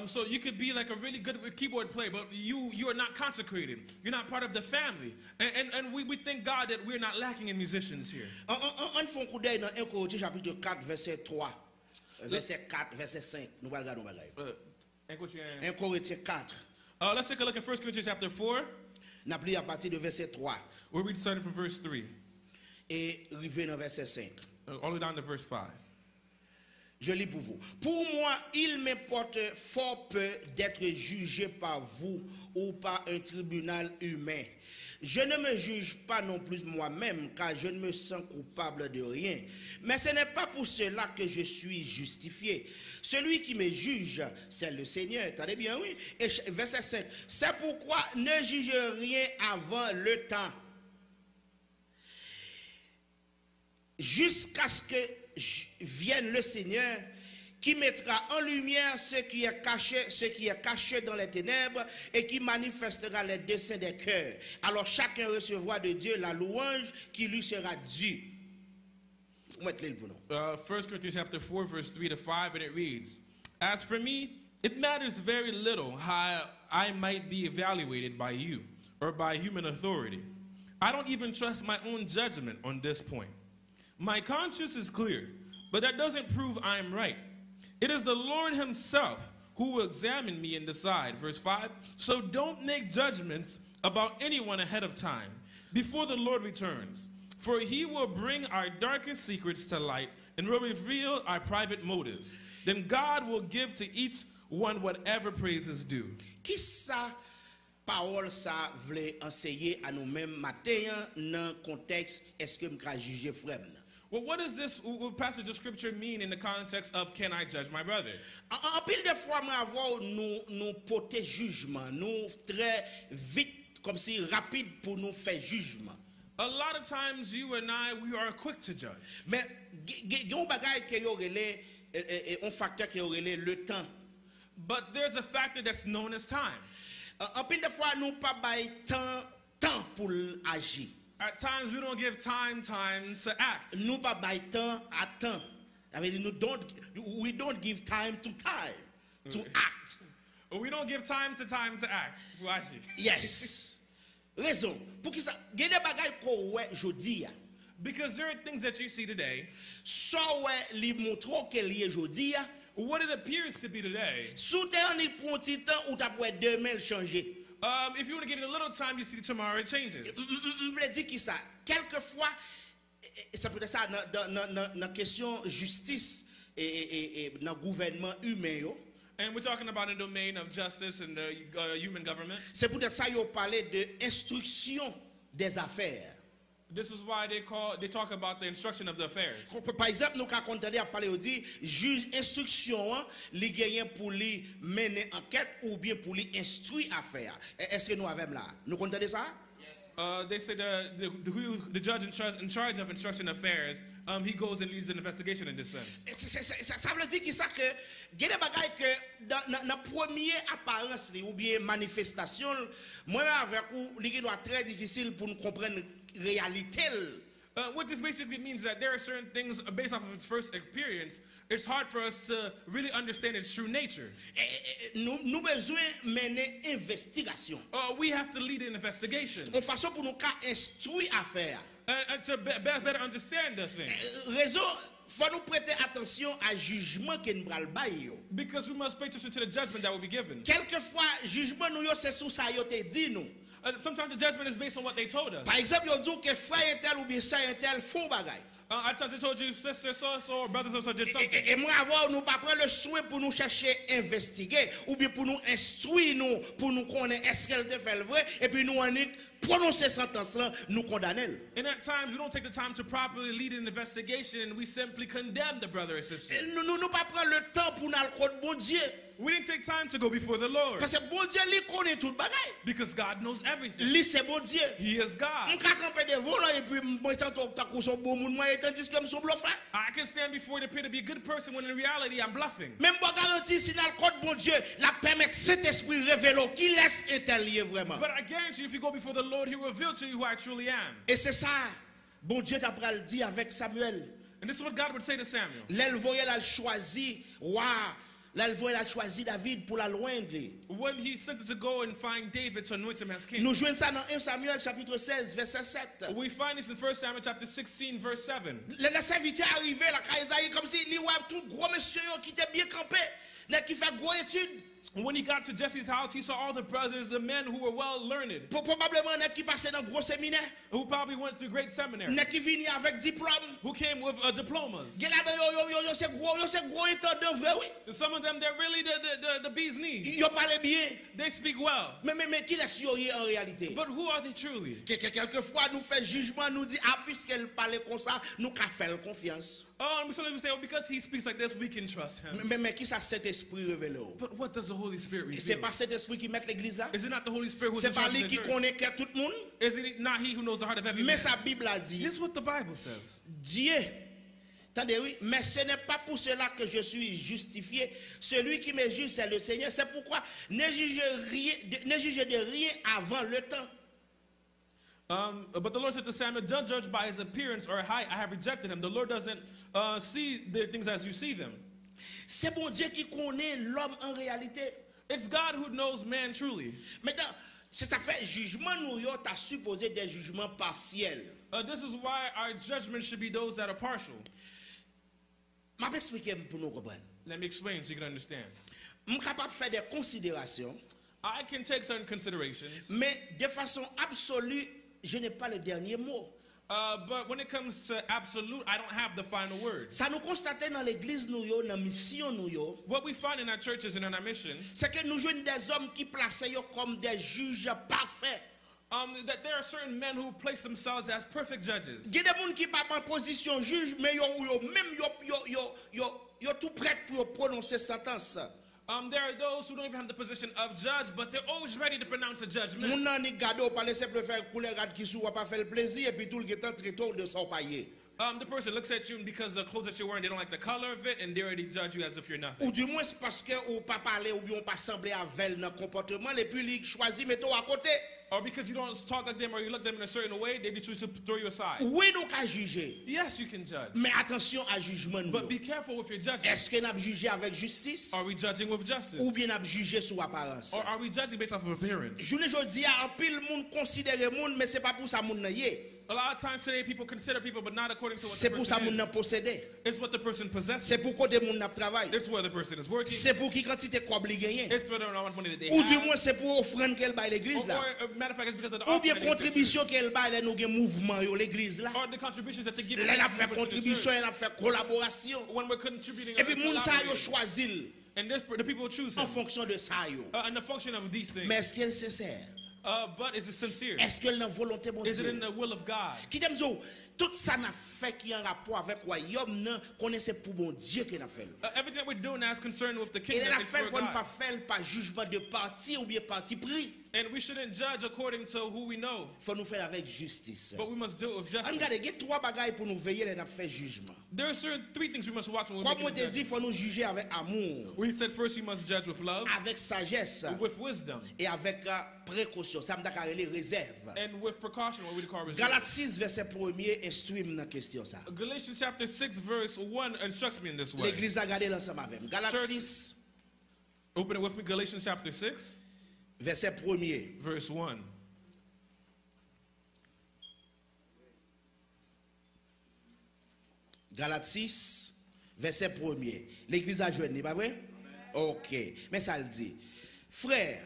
So you could be like a really good keyboard player, but you are not consecrated. You're not part of the family. And we thank God that we're not lacking in musicians here. On fait un coup d'œil dans 1 Corinthiens chapitre 4, verset 3. Verset 4, verset 5. Nous allons regarder. 1 Corinthiens 4. Let's take a look at 1 Corinthians chapter 4. N'a pris à partir de verset 3. We'll read starting from verse 3. Et arriver dans verset 5. All the way down to verse 5. Je lis pour vous. Pour moi, il m'importe fort peu d'être jugé par vous ou par un tribunal humain. Je ne me juge pas non plus moi-même, car je ne me sens coupable de rien. Mais ce n'est pas pour cela que je suis justifié. Celui qui me juge, c'est le Seigneur. Attendez bien, oui. Et verset 5. C'est pourquoi ne juge rien avant le temps, jusqu'à ce que vienne le Seigneur, qui mettra en lumière ce qui est caché dans les ténèbres et qui manifestera les desseins des cœurs. Alors chacun recevra de Dieu la louange qui lui sera due. 1 Corinthians chapter 4, verse 3 to 5, and it reads, As for me, it matters very little how I might be evaluated by you or by human authority. I don't even trust my own judgment on this point. My conscience is clear, but that doesn't prove I am right. It is the Lord Himself who will examine me and decide. Verse 5, so don't make judgments about anyone ahead of time, before the Lord returns. For He will bring our darkest secrets to light and will reveal our private motives. Then God will give to each one whatever praise is due. Qui ça parole ça voulait enseigner à nous-mêmes matin dans contexte est-ce que m'ka juger frère? Well, what does this passage of scripture mean in the context of can I judge my brother? En pile de fois nous porter jugement, nous très vite comme si rapide pour nous faire jugement. A lot of times you and I, we are quick to judge. Mais gon bagay que yo relé un facteur que yo relé le temps. But there's a factor that's known as time. En pile de fois nous pas bay temps pour agir. At times we don't give time to act. Nous pas bay temps à temps. Ça veut dire we don't give time to act. We don't give time to act. Yes. Raison. Pour qui ça? Gen des bagay ko wè jodi. Because there are things that you see today. So wè li montre que li jodi. What it appears to be today. Sou te an pour un petit temps ou t'a pour demain changer. If you want to give it a little time, you see tomorrow it changes. M'vle dire qui ça? Quelquefois, ça peut être ça dans question justice et dans gouvernement humain yo. And we're talking about the domain of justice and the human government. C'est peut-être ça yo parler de instruction des affaires. This is why they talk about the instruction of the affairs. Par exemple, nous quand on entend parler on dit juge instruction li gagne pour lui mener enquête ou bien pour lui instruire affaire. Est-ce que nous avons là? Nous entendez ça? They say the judge in charge of instruction affairs, he goes and leads an investigation in this sense. Ça veut dire que il y a des bagages que dans la première apparence ou bien manifestation, moi avec vous, il doit être très difficile pour nous comprendre la réalité. What this basically means is that there are certain things based off of its first experience, it's hard for us to really understand its true nature. Nous besoin mener investigation. We have to lead an investigation. En façon pour nous instruire affaire. And to better understand the thing. Raison, faut nous prêter attention à jugement que nous pral bailler. Because we must pay attention to the judgment that will be given. Quelquefois jugement nous yo c'est sous ça yo te dit nous. Sometimes the judgment is based on what they told us. Par exemple, yo dit que frère tel ou bien sœur tel font bagay. At times they told you sister so or brother so did something. Et moi avoir nous pas prendre le soin pour nous chercher investiguer ou bien pour nous instruire nous pour nous connaître est-ce qu'elle te fait le vrai et puis nous en prononcer sentence là nous condamner. And at times we don't take the time to properly lead an investigation and we simply condemn the brother or sister. Nous pas prendre le temps pour nous aller bon Dieu. We didn't take time to go before the Lord. Parce que bon Dieu lui connaît tout bagay. Because God knows everything. Lui c'est bon Dieu. He is God. On ka camper devant là et puis moi tantôt ta son bon monde moi tandis que me son bluffant. I can stand before the pit to be a good person when in reality I'm bluffing. Même pas garantie si dans le code bon Dieu la permettre cet esprit révélo qui laisse intérieur vraiment. But I guarantee you if you go before the Lord he will reveal to you who I truly am. Et c'est ça bon Dieu t'a pral dit avec Samuel. And this is what God would say to Samuel. L'elle voyait la choisi roi. Là, il a choisi David pour la loindre. When he sent him to go and find David to anoint him as king. Nous jouons ça dans 1 Samuel chapitre 16 verset 7. We find this in 1 Samuel chapter 16 verse 7. Le serviteur arrivé là Isaïe comme si il voit tout gros monsieur qui était bien campé, qui fait gros études. When he got to Jesse's house, he saw all the brothers, the men who were well learned. Probablement qui passait dans gros séminaire. Who probably went to great seminary. Qui vient avec diplôme. Who came with diplomas. Yo c'est gros étendant vrai oui. Some of them they're really the bee's knees. Yo parle bien. They speak well. Mais qui laisse yo en réalité? But who are they truly? Quelquefois nous fait jugement nous dit puisqu'elle parle comme ça, nous ca faire confiance. Oh, and sometimes we say, because he speaks like this, we can trust him. Mais qui ça cet esprit révélé? But what does the Holy Spirit reveal? C'est pas cet esprit qui met l'église là? Is it not the Holy Spirit who's C'est in pas charge of lui the qui church? connaît tout le monde? Is it not he who knows the heart of every man? Mais sa Bible a dit. This is what the Bible says. Dieu. Attendez, oui, mais ce n'est pas pour cela que je suis justifié. Celui qui me juge, c'est le Seigneur. C'est pourquoi ne jugez de rien avant le temps. But the Lord said to Samuel, don't judge by his appearance or height. I have rejected him. The Lord doesn't see the things as you see them. C'est bon Dieu qui connaît l'homme en réalité. It's God who knows man truly. Maintenant, c'est ça fait jugement nous yo t'as supposé des jugements partiels. This is why our judgment should be those that are partial. M'a expliquer pour nous comprendre. Let me explain so you can understand. Je suis capable de faire des considérations. I can take certain considerations. Mais de façon absolue, je n'ai pas le dernier mot. But when it comes to absolute, I don't have the final word. Ça nous constate dans l'église nous yo, dans mission nous yo. What we find in our churches and in our mission, c'est que nous jouons des hommes qui placent yo comme des juges parfaits. That there are certain men who place themselves as perfect judges. Il y a des gens qui pas en position juge, mais yo tout prêt pour prononcer sentence. There are those who don't even have the position of judge, but they're always ready to pronounce a judgment. Moun nan ni gado pa laisser faire couler rad qui sou pas faire le plaisir et puis tout le temps très tôt de son payer. The person looks at you and because the clothes that you're wearing, they don't like the color of it, and they already judge you as if you're nothing. Ou du moins c'est parce que ou pas parler ou bien pas sembler avec dans comportement et puis il choisit mettre à côté. Or because you don't talk like them or you look them in a certain way, they choose to throw you aside. Oui, nous qu'à juger. Yes, you can judge. Mais attention à jugement nous. But be careful with your judgment. Est-ce que nous jugé avec justice? Are we judging with justice? Ou bien nous jugé sous apparence? Or are we judging based off of appearance? Je ne dis à en pile monde considérer monde mais c'est pas pour ça monde n'ayé. A lot of times today people consider people but not according to what c'est the pour ça person monde is. posséder. It's what the person possesses. C'est pour côté monde n'a travail. It's where the person is working. C'est pour qui quantité quoi obli gagner. It's whether or not money that they Ou du have. moins c'est pour offrande qu'elle baille l'église là. Or matter of fact, it's because of the Ou bien offering that they give to the contribution qu'elle baille nous gen mouvement yo l'église là. church. Or the contributions that they give. Elle a fait to the contribution, church. elle a fait collaboration. When we're contributing. Et puis moun sa yo collaborating. choisi And the people choose en him. fonction de ça yo. And the function of these things. Mais est-ce qu'elle est sincère? but is it sincere? Est-ce que dans volonté bon Is it in Dieu? the will of God? Qui t'aime zo, tout ça n'a fait qui en rapport avec royaume non, connaissez pour bon Dieu qui n'a fait. Everything that we're doing now is concerned with the Et kingdom. la It's fait for faut ne pas God. faire par jugement de parti ou bien parti pris. And we shouldn't judge according to who we know, Faut nous faire avec justice. but we must do it with On justice. regarde, il y a trois bagailles pour nous veiller et nous faire jugement. There are certain three things we must watch when we're Comme on making te a dit, il judgment. faut nous juger avec amour, We said first you must judge with love, avec sagesse with wisdom, et avec précaution. Ça me dit les réserves. and with precaution, what we call reserve. Galates 6, verset 1er, instruit-moi dans la question ça. Galatians chapter 6 verse 1 instructs me in this way. L'église a gardé l'ensemble avec moi. Galates Church. 6, Open it with me, Galatians chapter 6 verset 1er. verse 1. Galates 6, verset 1er. L'église a jeûné, pas vrai? Ok. Mais ça le dit. Frère,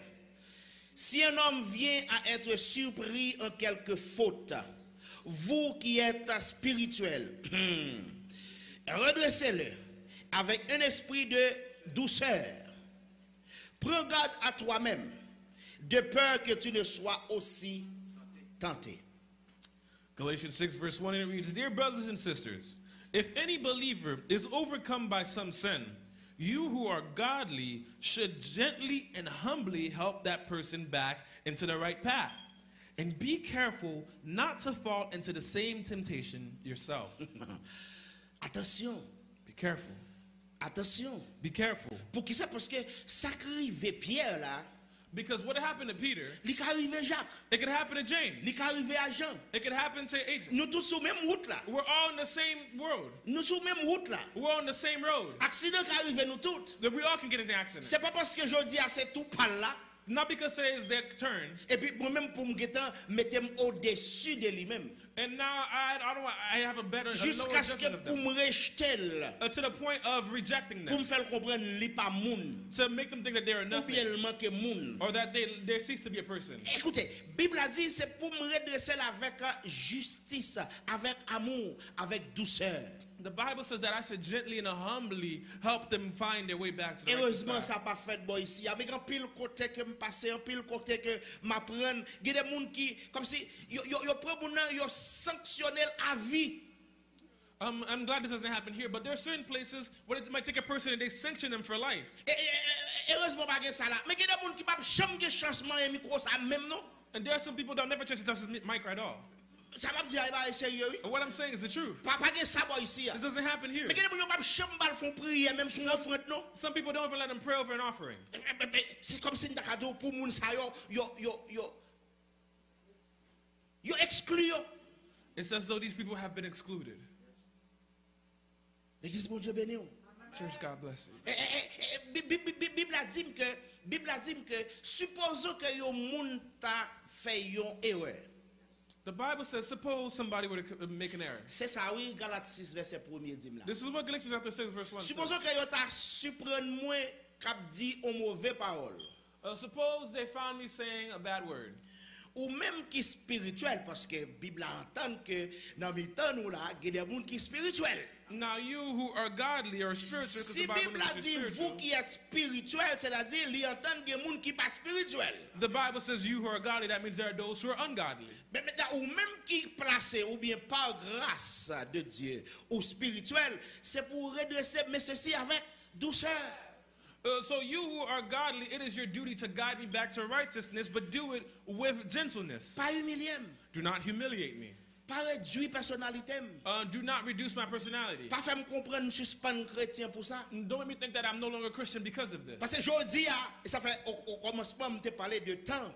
si un homme vient à être surpris en quelque faute, vous qui êtes spirituel, redressez-le avec un esprit de douceur. Prends garde à toi-même, de peur que tu ne sois aussi tenté. Galatians 6 verse 1, and it reads, Dear brothers and sisters, if any believer is overcome by some sin, you who are godly should gently and humbly help that person back into the right path. And be careful not to fall into the same temptation yourself. Attention, Be careful. attention. Be careful. Pour qui ça? Parce que ça qui arrive Pierre là, Because what happened to Peter, il qui arrive Jacques, it could happen to James. il qui arrive à Jean. It could happen to Agent. Nous tous sur même route là. We're all in the same world. Nous sur même route là. We're all on the same road. Accident qui arrive nous tous. That we all can get into accidents. C'est pas parce que je dis c'est tout par là. Not because today is their turn. Et puis moi-même pour me mettre au-dessus de lui-même. And now I have a better, a lower Jusqu'à ce que judgment of pour them. me rejeter, To the point of rejecting pour me them. faire comprendre qu'il pas moun, To make them think that they're ou nothing. bien il manque moun. Or that they cease to be a person. Écoutez, Bible a dit c'est pour me redresser avec justice, avec amour, avec douceur. The Bible says that I should gently and humbly help them find their way back to the right Heureusement, path. ça n'a pas fait bon ici. Avec un pile côté que me passe, un pile côté que m'apprenne. Il y a des gens qui, comme si, yo prennent mon nom, yo sanctionnel à vie. I'm glad this doesn't happen here, but there are certain places where it might take a person and they sanction them for life. Heureusement, pas ça là. Mais il y a des gens qui ne peuvent jamais changement et micro ça même non. And there are some people that never chance to touch this mic right off. Ça va dire, il sérieux, oui. But what I'm saying is the truth. Pas ça bon ici. This doesn't happen here. Mais il y a des gens qui ne peuvent jamais faire prier, même sur une offrande non. Some people don't even let them pray over an offering. C'est comme si nous avons pour moun sa yo exclu yo. It's as though these people have been excluded. L'église mon Dieu béni. Church, God bless you. Bible a dit que supposons que yo moun ta fait yon erreur. The Bible says, suppose somebody were to make an error. C'est ça oui, Galates 6 verset 1er dit là. This is what Galatians chapter 6 verse 1 says. Supposons que yo ta surprendre moi cap dit une mauvaise parole. Suppose they found me saying a bad word. Ou même qui spirituel parce que Bible entend que dans mi temps nous là, il y a des gens qui spirituel. Now you who are godly or spiritual, because Si the Bible Bible knows a you're dit vous spiritual. qui êtes spirituel, c'est-à-dire il entend que des gens qui pas spirituel. The Bible says you who are godly, that means there are those who are ungodly. Mais maintenant, ou même qui placé, ou bien par grâce de Dieu, ou spirituel, c'est pour redresser, mais ceci avec douceur. So you who are godly, it is your duty to guide me back to righteousness, but do it with gentleness. Pas humilier, Do not humiliate me. pas réduire personnalité, Do not reduce my personality. pas faire me comprendre, je suis pas un chrétien pour ça. Don't make me think that I'm no longer a Christian because of this. Parce que je dis, et ça fait au commencement, je te parler de temps.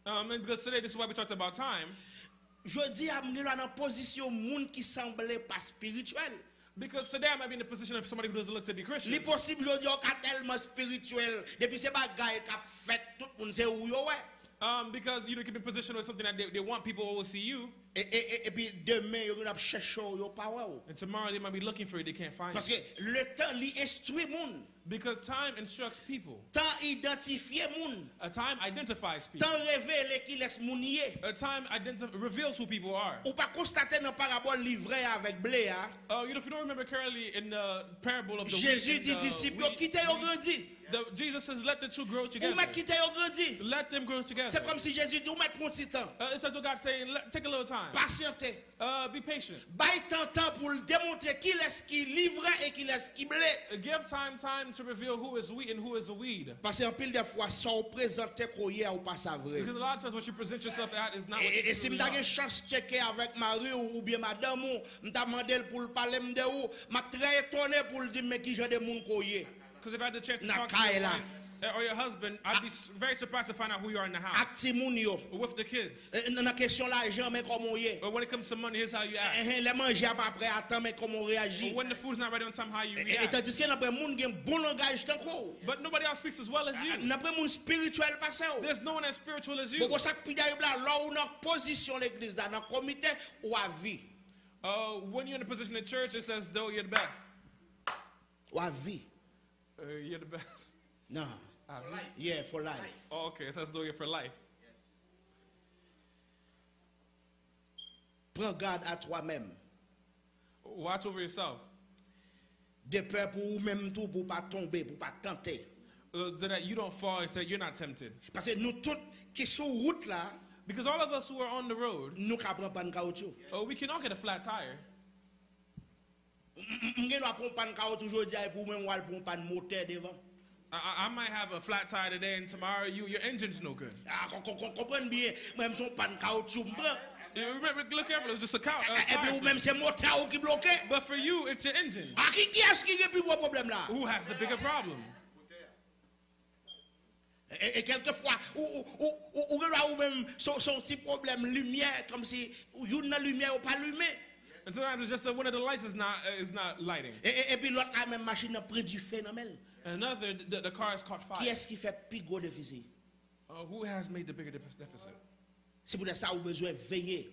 And because today, this is why we talked about time. Je dis, je suis dans une position monde qui semblait pas spirituel. Because today I might be in the position of somebody who doesn't look to be Christian. Les possible, je dis, on est tellement spirituel, depuis ces bagailles qui a fait, tout le monde sait où yo ouais. Because you can be in a position with something that they want people to always see you. Et puis demain, yo va chercher yo power. And tomorrow they might be looking for you, they can't find Parce you. que le temps li instruit moun, Because time instructs people. temps identifier moun, A time identifies people. temps révéler qui laisse moun yé. A time reveals who people are. Ou pas constater dans parabole livré avec blé If you don't remember clearly in the parable of the Jésus wheat dit and the disciples yo wheat, quittez yo grandi. Jesus says, let the two grow Ou together. mettre quitter yo grandi. Let them grow together. C'est comme si Jésus dit, ou mettre un petit temps. It's like what God's saying, take a little time. Patienter. Be patient. Bail temps pour le démontrer qui est qui livre et qui est qui blé. Give time to reveal who is wheat and who is a weed. Parce qu'en pile de fois, ça on présente croyez ou pas ça vrai. Because a lot of times what you present yourself at is not what you Et si truly m'ta are. une chance checker avec Marie ou bien madame ou m'ta mandé pour le parler m'de ou m'a très étonné pour le dire mais qui genre de monde croyez. Because if I had the chance to Na talk to your kaila. wife or your husband, I'd be very surprised to find out who you are in the house. Ak ti moun yo. Or with the kids. Dans question l'argent mais comment yé. Or when it comes to money, here's how you act. Les manger pas après attend mais comment Or réagit. when the food's not ready on time, how you Et react. tandis que n'après moun gen bon langage tant ko. But nobody else speaks as well as you. N'après moun spirituel passé ou. There's no one as spiritual as you. Bon ça qui d'ailleurs là ou dans position l'église dans comité ou à vie. When you're in a position in church, it says, though you're the best. Ou à vie. You're the best. Non. Life. Yeah, for life. Oh, okay, it says, though you're for life. Prends garde à toi-même. Watch over yourself. De peur pour vous-même tout pour pas tomber, pour pas tenter. So that you don't fall, so you're not tempted. Parce que nous tous qui sur route là, Because all of us who are on the road, nous capable pas de caoutchouc. we can all get a flat tire. M'gen doit prendre pan caoutchouc aujourd'hui pour même ou pour pan moteur devant. I might have a flat tire today, and tomorrow your engine's no good. Ah, comprendre bien, même son pan caoutchouc m'prend. You remember, look careful, it was just a Et puis ou tire. même c'est moteur qui bloqué. But for you, it's your engine. Ah qui est-ce qui a plus gros problème là? Who has the bigger problem? Et quelquefois ou doit ou même son petit problème lumière comme si une lumière ou pas allumée. And sometimes it's just that one of the lights is not lighting. Et puis l'autre la même machine a pris du phénomène. Another, the car has caught Qui fire. est-ce qui fait plus gros déficit? Who has made the bigger deficit? C'est pour ça ou besoin veiller.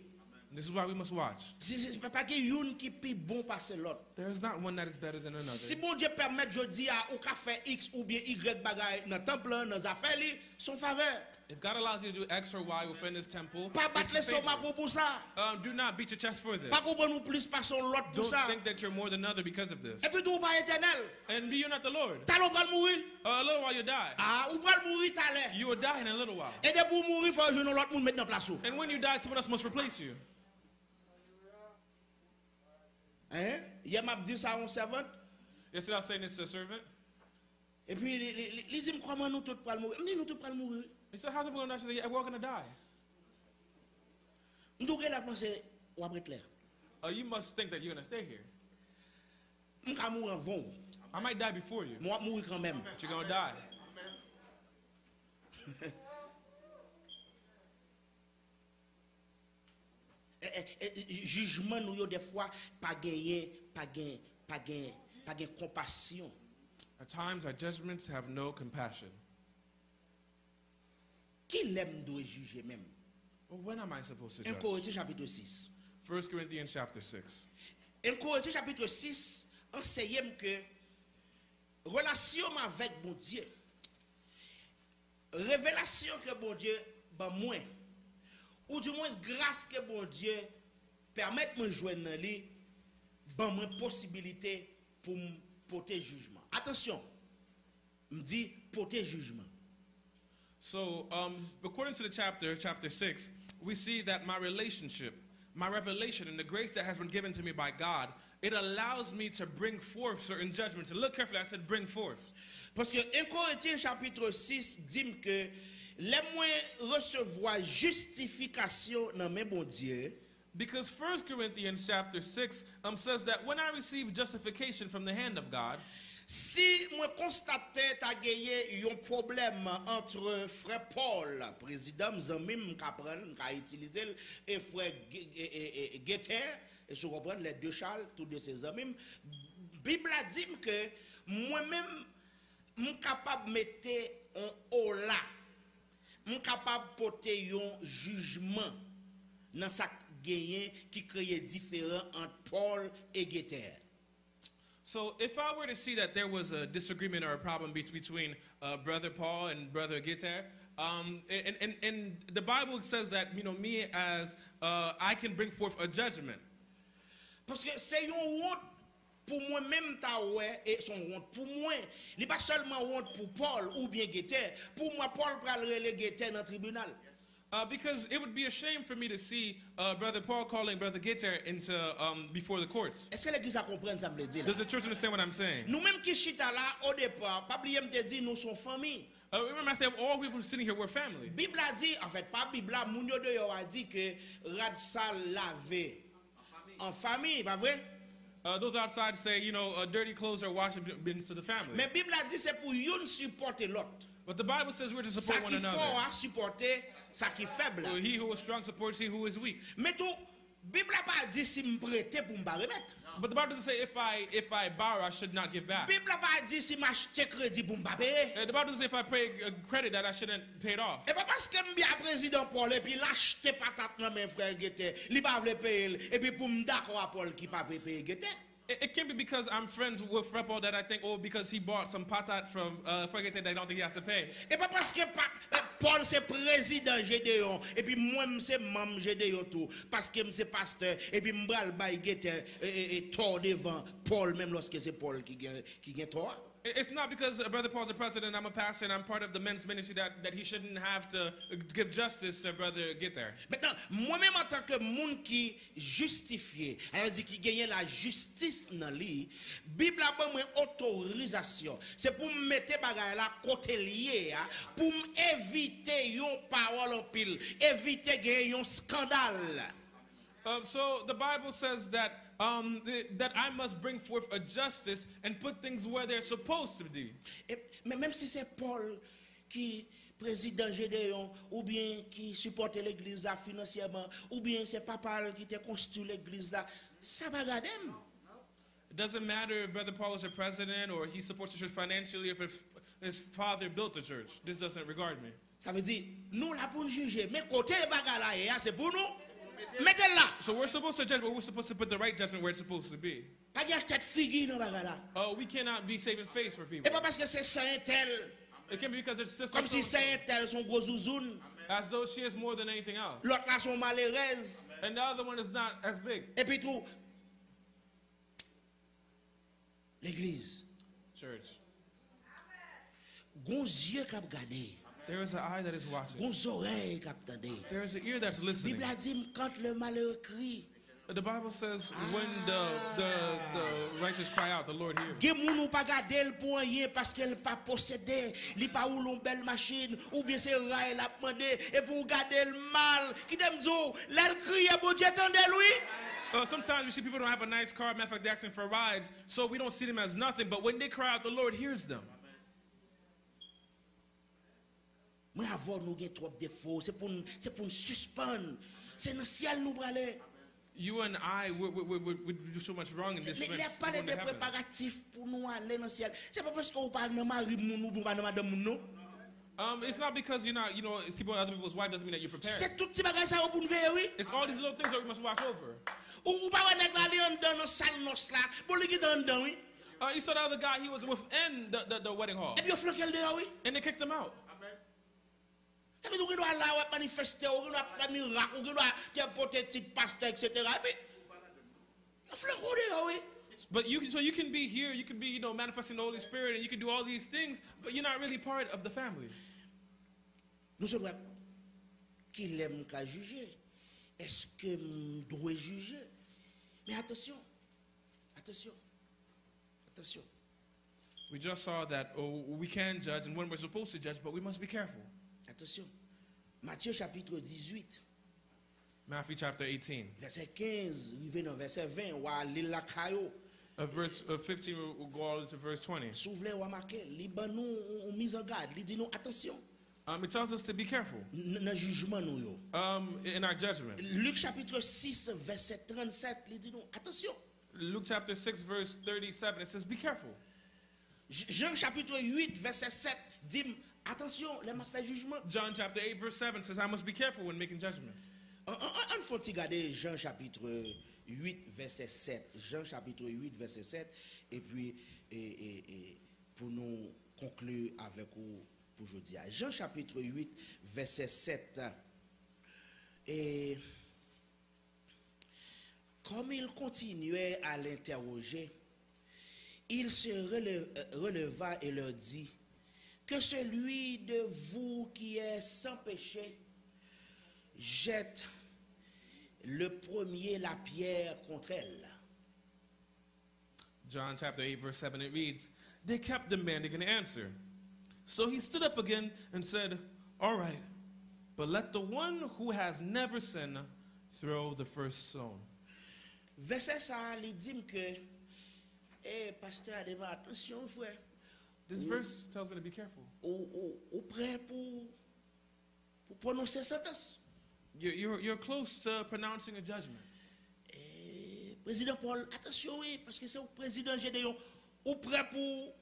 This is why we must watch. C'est pas que une qui plus bon passer l'autre. There is not one that is better than another. Si bon Dieu permet jodi à ou ka faire X ou bien Y bagay dans temple dans affaires li son faveur. If God allows you to do X or Y within His temple, Pas it's battre your favor. l'estomac pour ça. Do not beat your chest for this. Pas comprendre nous plus par son l'autre pour Don't ça. think that you're more than another because of this. Et puis tout pas éternel. And you're not the Lord. Talon va mourir. A little while you die. Ah, ou va mourir talent. You will die in a little while. Et de pour mourir faut que l'autre monde mettre dans place ou. And when you die, someone else must replace you. Hein? Hier m'a dit ça à un servant. Yesterday I was saying this to a servant. Et puis il dit comment nous tous pour mourir. Me dit nous tous pour mourir. He said, how's everyone going to die? Yeah, we're all going to die. Nous la penser ou après clair. You must think that you're going to stay here. On ka mourir avant. I might die before you, Moi mourir quand même. but you're going to die. Jugement nous yo des fois pas gagner compassion. At times, our judgments have no compassion. Qui l'aime doit juger même. Well, when am I supposed to 1 judge? Corinthiens chapitre 6. 1 Corinthians chapter 6. 1 Corinthiens chapitre 6 enseigne que relation avec bon Dieu, révélation que bon Dieu ben moins, ou du moins grâce que bon Dieu permet de me joindre dans lui, ben moins possibilité pour me porter jugement. Attention, me dit porter jugement. So, according to the chapter 6, we see that my relationship, my revelation, and the grace that has been given to me by God, it allows me to bring forth certain judgments. And look carefully, I said bring forth. Parce que 1 Corinthiens chapitre 6 dit que les moins recevoir justification dans mes bon Dieu. Because 1 Corinthians chapter 6 says that when I receive justification from the hand of God, Si moi constate ta gagné un problème entre frère Paul, président Zamim Capran, qui a utilisé et frère Guetter, et se comprendre les deux Charles, tous de ces amis, Bible a dit que moi-même, je suis capable de mettre un haut là, je suis capable de porter un jugement dans sa gagné qui crée différent entre Paul et Guetter. so if I were to see that there was a disagreement or a problem between Brother Paul and Brother Gitter, and the Bible says that, you know, me as I can bring forth a judgment. Parce que c'est une honte pour moi même ta ouais et son honte pour moi il pas seulement honte pour Paul ou bien Guettet pour moi Paul pral rele Guettet dans tribunal. Because it would be a shame for me to see Brother Paul calling Brother Gitter into before the courts. Est-ce que l'église a comprendre ça me le dit là? Does the church understand what I'm saying? Nous même qui chita là au départ, pas oublier me te dit nous sommes famille. Remember I said all people sitting here were family. Bible a dit en fait pas Bible moun yo de yo a dit que rad sal lavé en famille, pas vrai? Those outside say, you know, dirty clothes are washed into the family. Mais Bible a dit c'est pour yon supporter l'autre. But the Bible says we're to Ça support one qui fort another. a supporter ça qui faible. So he who is strong supports he who is weak. Mais tout Bible a pas dit si me prêter pour me remettre. But the Bible doesn't say if I borrow, I should not give back. Bible a pas dit si m'acheter crédit pour me payer. The Bible doesn't say if I pay credit that I shouldn't pay it off. Et pas parce que m'bien président Paul et puis l'acheter patate dans mes frères Guettet, il pas veut payer et puis pour me d'accord à Paul qui pas payer Guettet. It can't be because I'm friends with Repo that I think, oh, because he bought some patat from Forget that I don't think he has to pay. Et pas parce que Paul c'est président Gédéon et puis moi c'est membre Gédéon tout parce que c'est pasteur et puis m'bral bay Guettet et tort devant Paul même lorsque c'est Paul qui gagne tort. It's not because Brother Paul's the president, I'm a pastor, and I'm part of the men's ministry that he shouldn't have to give justice to Brother Gitter. Maintenant, moi-même en tant que monde qui justifié, elle dit qui gagne la justice dans lui, Bible a bon moi autorisation. C'est pour me mettre bagay la côté lié pour éviter yon parole en pile, éviter gagner yon scandale. So the Bible says that that I must bring forth a justice and put things where they're supposed to be. Mais même si c'est Paul qui président Gédéon ou bien qui supporte l'église là financièrement ou bien c'est papa qui te construit l'église là, ça va garder. It doesn't matter if Brother Paul is a president or he supports the church financially, if his father built the church. This doesn't regard me. Ça veut dire nous là pour nous juger, mais côté bagay là c'est pour nous. Mettez là. So we're supposed to judge, but we're supposed to put the right judgment where it's supposed to be. Pas y a tête figure dans bagay là. We cannot be saving face for people. Et pas parce que c'est saint tel. It can be because it's sister. Comme si saint tel son gros zouzoun. As though she is more than anything else. L'autre là son malheureuse. And the other one is not as big. Et puis tout. L'église. Church. Gon yeux k'ap gade. There is an eye that is watching. Gon oreille k'ap tande. There is an ear that's listening. Bible a dit quand le malheureux crie. The Bible says when the righteous cry out, the Lord hears. Gen moun ou pa gade l pour rien parce qu'elle pas possédé, li pa ou l'on belle machine ou bien c'est ray la demandé et pour gade l mal qui t'aime zo, l'elle crie bon Dieu tande lui. Sometimes we see people don't have a nice car, matter of fact, they're asking for rides, so we don't see them as nothing. But when they cry out, the Lord hears them. Mais avant nous gen trop défauts, c'est pour suspendre. C'est dans ciel nous braler. You and I we do so much wrong in this Les parler de préparatifs pour nous aller dans ciel. C'est pas parce qu'on parle de mari moun ou pas de madame moun non. It's not because you're not, people other people's wife doesn't mean that you're prepared. C'est tout petit bagage ça pour nous faire oui. It's all these little things that we must watch over. Ou pas nèg la li en dans salle noce là, pour lui qui dans dedans oui. You saw the other guy, he was within the wedding hall. Et puis on flanqué le dehors oui. And they kicked him out. Ça veut dire qu'on doit là manifester, on doit faire miracle, on doit te porter petit pasteur etc. Et puis on flanqué le dehors oui. But you can be here, you can be, manifesting the Holy Spirit, and you can do all these things, but you're not really part of the family. Nous sommes qui l'aime qu'à juger. Est-ce que nous devons juger? Mais attention. We just saw that we can judge and when we're supposed to judge, but we must be careful. Attention. Matthieu chapitre 18. Matthew chapter 18. Verset 15, arrivé dans verset 20, ou à l'île la Caillou. Verse 15 will go all to verse 20. Souvle ou marqué, li ban nous mise en garde, li dit nous attention. It tells us to be careful Dans jugement nous yo. in our judgment. Luc chapitre 6 verset 37, li dit nous attention. Luke chapter 6 verse 37, it says be careful. Jean chapitre 8 verset 7 dit attention, les m'a fait jugement. John chapter 8 verse 7 says I must be careful when making judgments. On faut regarder Jean chapitre 8 verset 7. Jean chapitre 8 verset 7 et puis pour nous conclure avec vous pour aujourd'hui. Jean chapitre 8 verset 7. Et comme il continuait à l'interroger, il se releva et leur dit, que celui de vous qui est sans péché jette le premier la pierre contre elle. John chapter 8, verse 7, it reads, they kept demanding an answer. So he stood up again and said, all right, but let the one who has never sinned throw the first stone. Verset ça, il dit que, pasteur Adema, attention frère, This verse tells me to be careful. ou prêt pour prononcer sentence. You're close to pronouncing a judgment. Président Paul, attention, oui, parce que c'est au président Gédéon, ou prêt pour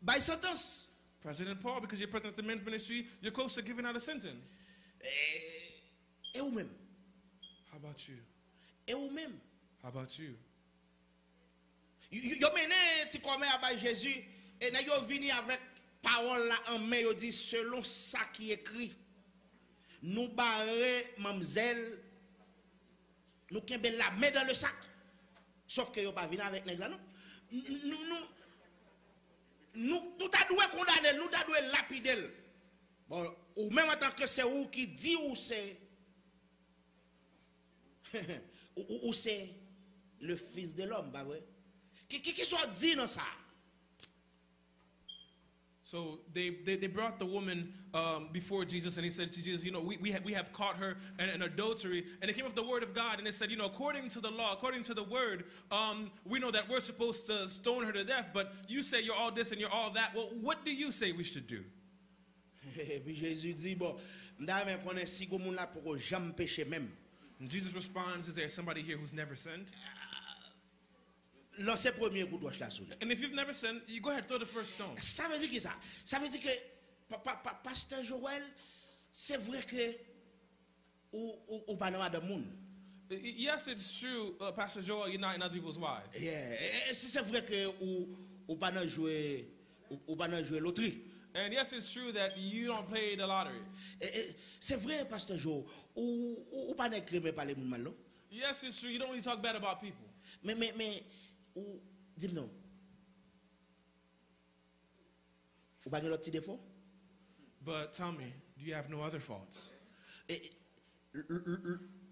bailler sentence. President Paul, because you're president of the men's ministry, you're close to giving out a sentence. Et ou même. How about you? Et ou même. How about you? Yo mené ti comme à Jésus et na yo vini avec parole là en main yo dit selon ça qui écrit nous barrer mamzelle nous kembe la main dans le sac sauf que yo pas vini avec nèg là non nous t'a doué condamner nous t'a doué lapider bon ou même en tant que c'est ou qui dit ou c'est ou c'est le fils de l'homme pas vrai qui soit dit dans ça. So they brought the woman before Jesus, and he said to Jesus, you know, we have caught her in adultery. And it came of the word of God, and it said, you know, according to the law, according to the word, we know that we're supposed to stone her to death, but you say you're all this and you're all that. Well, what do you say we should do? Et puis Jésus dit, bon, m'dame connaît si go moun la pour jamais pécher même. And Jesus responds, is there somebody here who's never sinned? Lancez premier coup de roche là sur lui. And if you've never sinned, you go ahead, throw the first stone. Ça veut dire que ça? Ça veut dire que pasteur Joël, c'est vrai que ou pas dans madame moun. Yes, it's true, Pastor Joel, you're not in other people's wives. Yeah, c'est vrai que ou pas dans jouer loterie. And yes, it's true that you don't play the lottery. C'est vrai pasteur Joël, ou pas dans crime parler moun mal non? Yes, it's true, you don't really talk bad about people. Mais ou dis-moi non. Ou pas l'autre petit défaut? But tell me, do you have no other faults?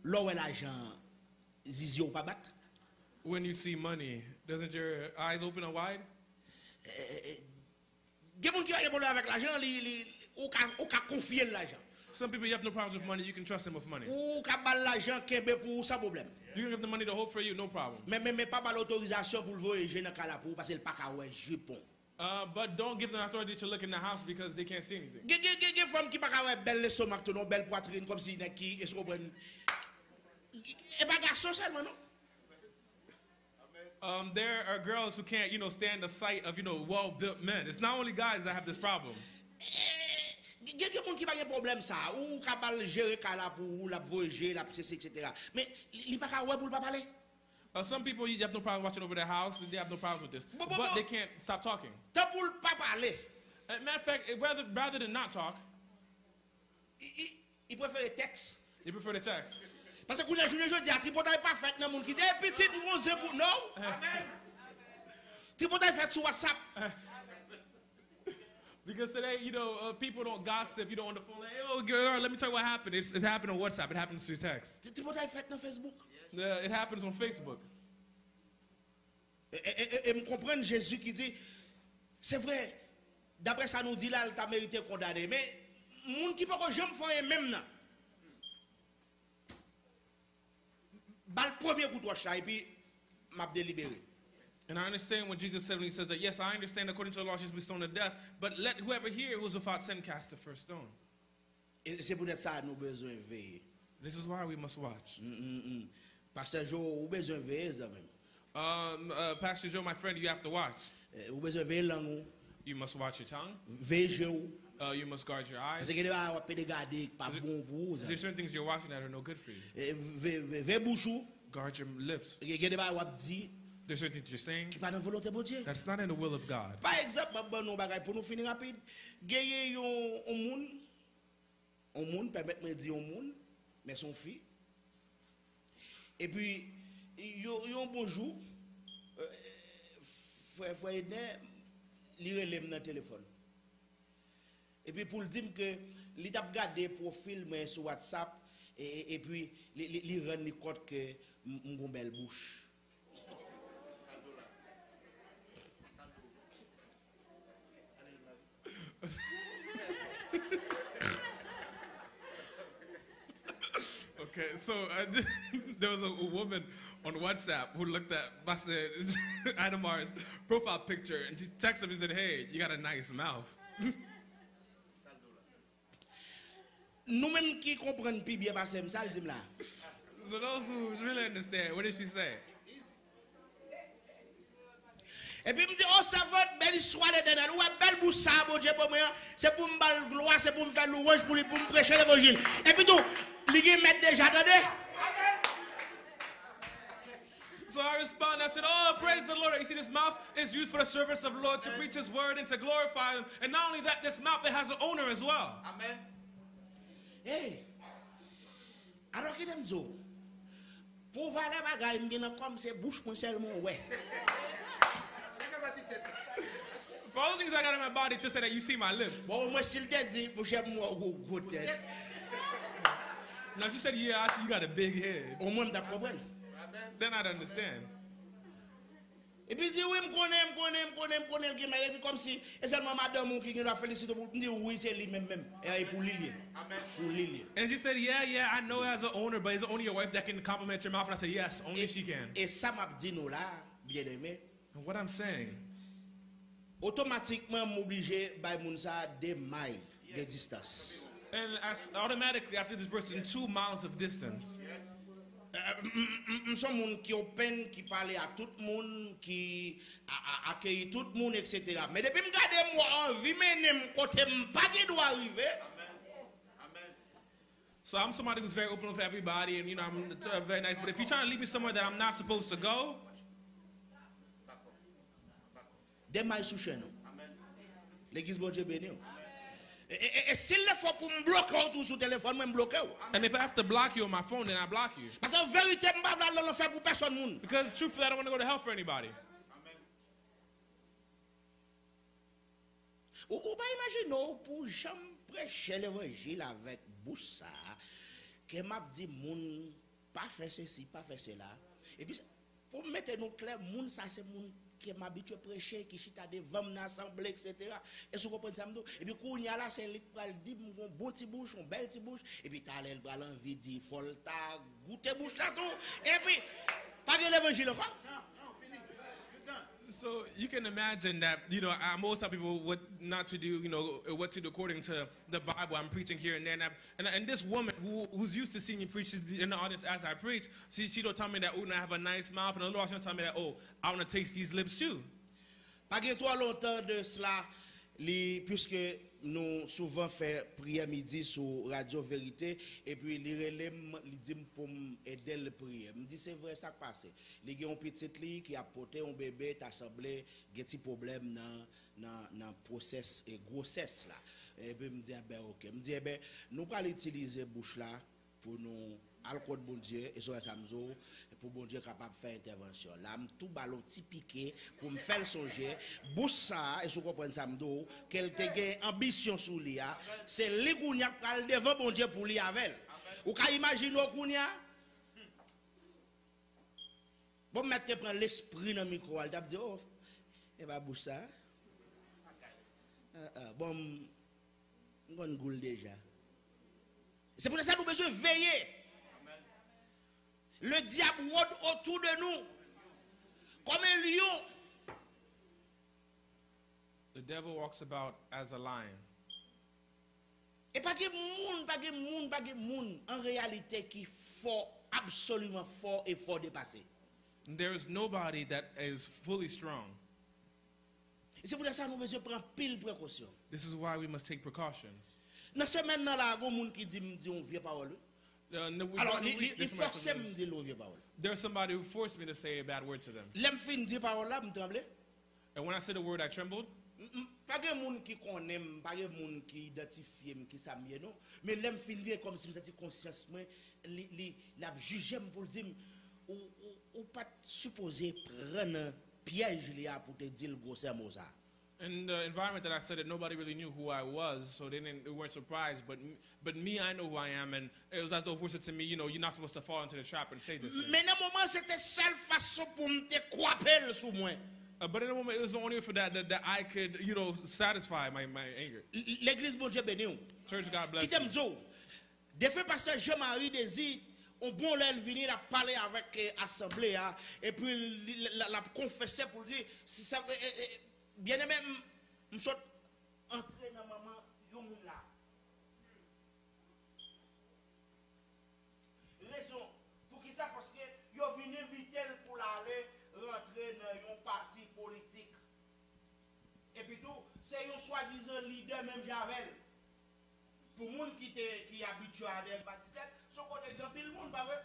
L'eau et l'argent, zizi ou pas battre? When you see money, doesn't your eyes open wide? Gen moun ki a problème avec l'argent, ou ka confier l'argent. Some people, you have no problems with money, you can trust them with money. Ou ka bal l'argent kebe pour sans problème. You can give the money to hope for you, no problem. Mais pas bal autorisation pour le voyager dans kala pour parce qu'il pas ka ouais jupon. But don't give them authority to look in the house because they can't see anything. Gen femme qui pas ka ouais belle l'estomac ton belle poitrine comme si qui est comprendre. Et pas garçon seulement non. There are girls who can't, you know, stand the sight of, you know, well-built men. It's not only guys that have this problem. Gen moun ki pa gen problème ça ou ka bal gérer kala pour la voyager la etc. Mais li pas ka ouais pour pas parler. Some people, you have no problem watching over their house. They have no problems with this. But they can't stop talking. Tant pour pas parler. Matter of fact, rather than not talk, Il préfère texte. they prefer to text. Parce que la journée jodi a tripotage pas fait dans moun qui dit petit nous on pour non. Amen. Tripotage fait sur WhatsApp. Because today, you know, people don't gossip. You know, on the phone, like, oh, girl, let me tell you what happened. It's happened on WhatsApp. It happens through text. Tripotage fait dans Facebook. It happens on Facebook. Et me comprendre Jésus qui dit, c'est vrai, d'après ça nous dit là, il t'a mérité condamné. Mais moun qui pas jamais faire même nan. Bal premier coup de roche et puis m'a délibéré. And I understand what Jesus said when he says that, yes, I understand according to the law she's been stoned to death, but let whoever here who's without sin cast the first stone. Et c'est pour ça nous besoin veiller. This is why we must watch. Pasteur Jo, ou besoin veiller ça même. Pastor Joe, my friend, you have to watch. Ou besoin veiller langue. You must watch your tongue. Veiller ou. You must guard your eyes. Parce que on peut regarder pas bon pour vous. There's certain things you're watching that are no good for you. Veiller bouche ou. Guard your lips. Regardez pas on dit. There's certain things you're saying Qui pas dans volonté de Dieu. that's not in the will of God. Par exemple, bon nous bagay pour nous finir rapide. Gagner un monde permettre me dire un monde mais son fille. Et puis yo bonjour frère Edner, il relève dans le téléphone. Et puis pour le dire que il a regardé profil sur WhatsApp et puis il rend compte que mon belle bouche. Okay, so there was a woman on WhatsApp who looked at Pastor Adamar's profile picture and she texted him and said, "Hey, you got a nice mouth." Nous-mêmes qui comprenons plus bien passer ça le dit là. So those who really understand, what did she say? Et puis il me dit, oh ça va être belle histoire l'éternel. Ouais, belle bouche ça, mon Dieu, pour moi. C'est pour me faire gloire, c'est pour me faire louange, pour me prêcher l'évangile. Et puis tout, il met déjà, attendez. So I responded, I said, "Oh, praise the Lord. You see, this mouth is used for the service of the Lord to preach his word and to glorify him. And not only that, this mouth, it has an owner as well." Amen. Hey, alors qu'il aime ça, pour voir les bagages, il me dit comme c'est bouche pour seulement, ouais. For all the things I got in my body, just say that you see my lips. Bon, moi, s'il te dit, bouche moi, good tête. Now, if you said, "Yeah, I see you got a big head," Au moins, je comprends. then I'd understand. Et puis il dit, oui, je connais, et puis comme si, et seulement madame qui doit féliciter pour me dire, oui, c'est lui-même, et pour Lily. Pour Lily. And she said, yeah, I know it has an owner, but is it only your wife that can compliment your mouth? And I said, yes, only she can. Et ça m'a dit nous là, bien aimé. And what I'm saying, Automatiquement, m'oblige by Mounsa des miles de distance. and automatically after this person 2 miles of distance, Nous sommes gens qui ont peine, qui parlent à tout le monde, qui accueillent tout le monde, etc. Mais depuis que je regarde moi en vie, je côté pas qui doit arriver. so I'm somebody who's very open with everybody, and I'm very nice. But if you're trying to lead me somewhere that I'm not supposed to go, Des miles sous chez nous. L'église bon Dieu béni. Et s'il le faut pour me bloquer tout sur téléphone, je me bloque. and if I have to block you on my phone, then I block you. Parce qu'en vérité, je ne vais pas le faire pour personne. Because truthfully, I don't want to go to hell for anybody. Ou pas imaginer pour jamais prêcher l'évangile avec bouche ça, que m'a dit moun pas faire ceci, pas faire cela. Et puis pour mettre nous clair, moun ça c'est moun qui m'habitue à prêcher, qui chita devant l'assemblée, etc. Et vous comprenez ça? Et puis quand il y a là, c'est lui qui dit mon bon petit bouche, mon belle petit bouche, et puis t'as l'air bras l'envie dit faut ta goûter bouche là tout, et puis pas de l'évangile encore. So you can imagine that, I most tell people what not to do, what to do according to the Bible. I'm preaching here and there. And this woman who's used to seeing me preach, she's in the audience as I preach, she don't tell me that, I have a nice mouth. And the Lord tell me that, I want to taste these lips too. Pas que trop longtemps de cela, puisque nous souvent fait prière midi sur Radio Vérité, et puis il dit pour m'aider le prier. Me dit c'est vrai ça qui passe. Il y a un petit lit qui a porté un bébé, t'as semblé un petit problème dans process et grossesse là. Et puis me dit ben OK. Me dit ben nous allons utiliser bouche là pour nous alcool bon Dieu et ça samzo pour bon Dieu capable de faire intervention là tout ballon petit piqué pour me faire songer bouche ça et vous comprenez samzo qu'elle te gagne ambition sous lia c'est li kounya pral devant bon Dieu pour li avec ou ka imagine kounya bon mettre prendre l'esprit dans micro elle t'a dit oh et va bouche ça bon on goule déjà c'est pour ça que nous besoin veiller. Le diable rôde autour de nous comme un lion. The devil walks about as a lion. Et pas de monde en réalité qui fort, absolument fort et fort dépassé. There is nobody that is fully strong. Et c'est pour ça que nous besoin prendre pile précaution. This is why we must take precautions. Dans ce moment là, il y a des gens qui disent on vieux parole. Alors, il force me dire le vieux parole. There's somebody who forced me to say a bad word to them. L'aime fin dire parole là, me tremble. And when I said the word, I trembled. Pas de monde qui connaît, pas de monde qui identifie, qui s'amie non. Mais l'aime fin dire comme si c'était conscience moi, la juger pour dire ou pas supposé prendre piège li a pour te dire le gros sermon ça. In the environment that I said it, nobody really knew who I was, so they weren't surprised. But me, I know who I am, and it was as though it said to me, you know, you're not supposed to fall into the trap and say this. Mais dans moment c'était seule façon pour me te croiper sous moi. But in a moment, it was only for that I could, you know, satisfy my anger. L'église bon Dieu béni. Church, God bless Qui t'aime you. zo. Des fois pasteur Jean-Marie Désir on bon là il venir à parler avec assemblée et puis la confesser pour dire si ça bien aimé me saute entrer dans maman yo moun là. Raison pour qui ça parce que yo vinn inviter pour aller rentrer dans un parti politique. Et puis tout c'est un soi-disant leader même Javel. Pour les gens qui habitués à des baptisés, son côté grand pile monde, pas vrai?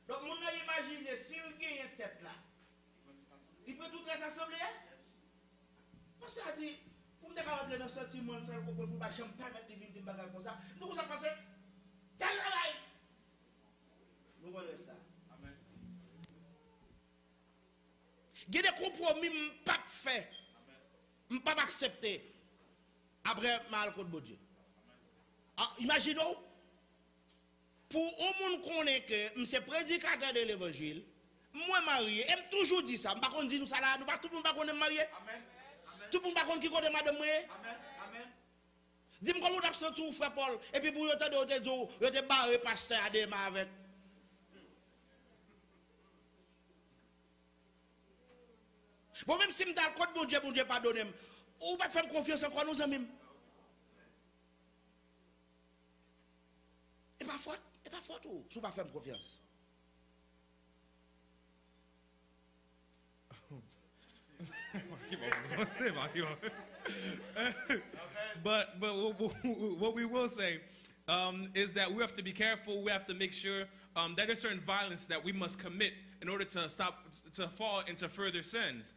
Donc, on a imaginé, s'il gagne une tête là, il peut tout s'assembler? Parce que ça dit, pour me rentrer dans le sentiment, faire comprendre pour ne pas permettre de vivre des bagages comme ça, nous vous en pensez? Tel travail! Nous voyons ça. Amen. Il y a des compromis que je ne peux pas faire, je ne peux pas accepter après mal contre Dieu. Ah, imaginons, pour au monde connaît que je suis prédicateur de l'évangile, moi marié, et toujours dit ça, je ne sais pas dire nous ça là, tout le monde ne sais marié. Amen. Tout le monde ne sait pas qui est madame marié. Amen. Amen. Dis-moi comment tu as senti frère Paul, et puis pour vous te barré pasteur à demain avec. Bon, même si je suis dans le code, bon Dieu pardonne, ou pas faire confiance en quoi nous amis. Et pas faute, ou tu pas faire confiance. But what we will say is that we have to be careful. We have to make sure that there's certain violence that we must commit in order to fall into further sins.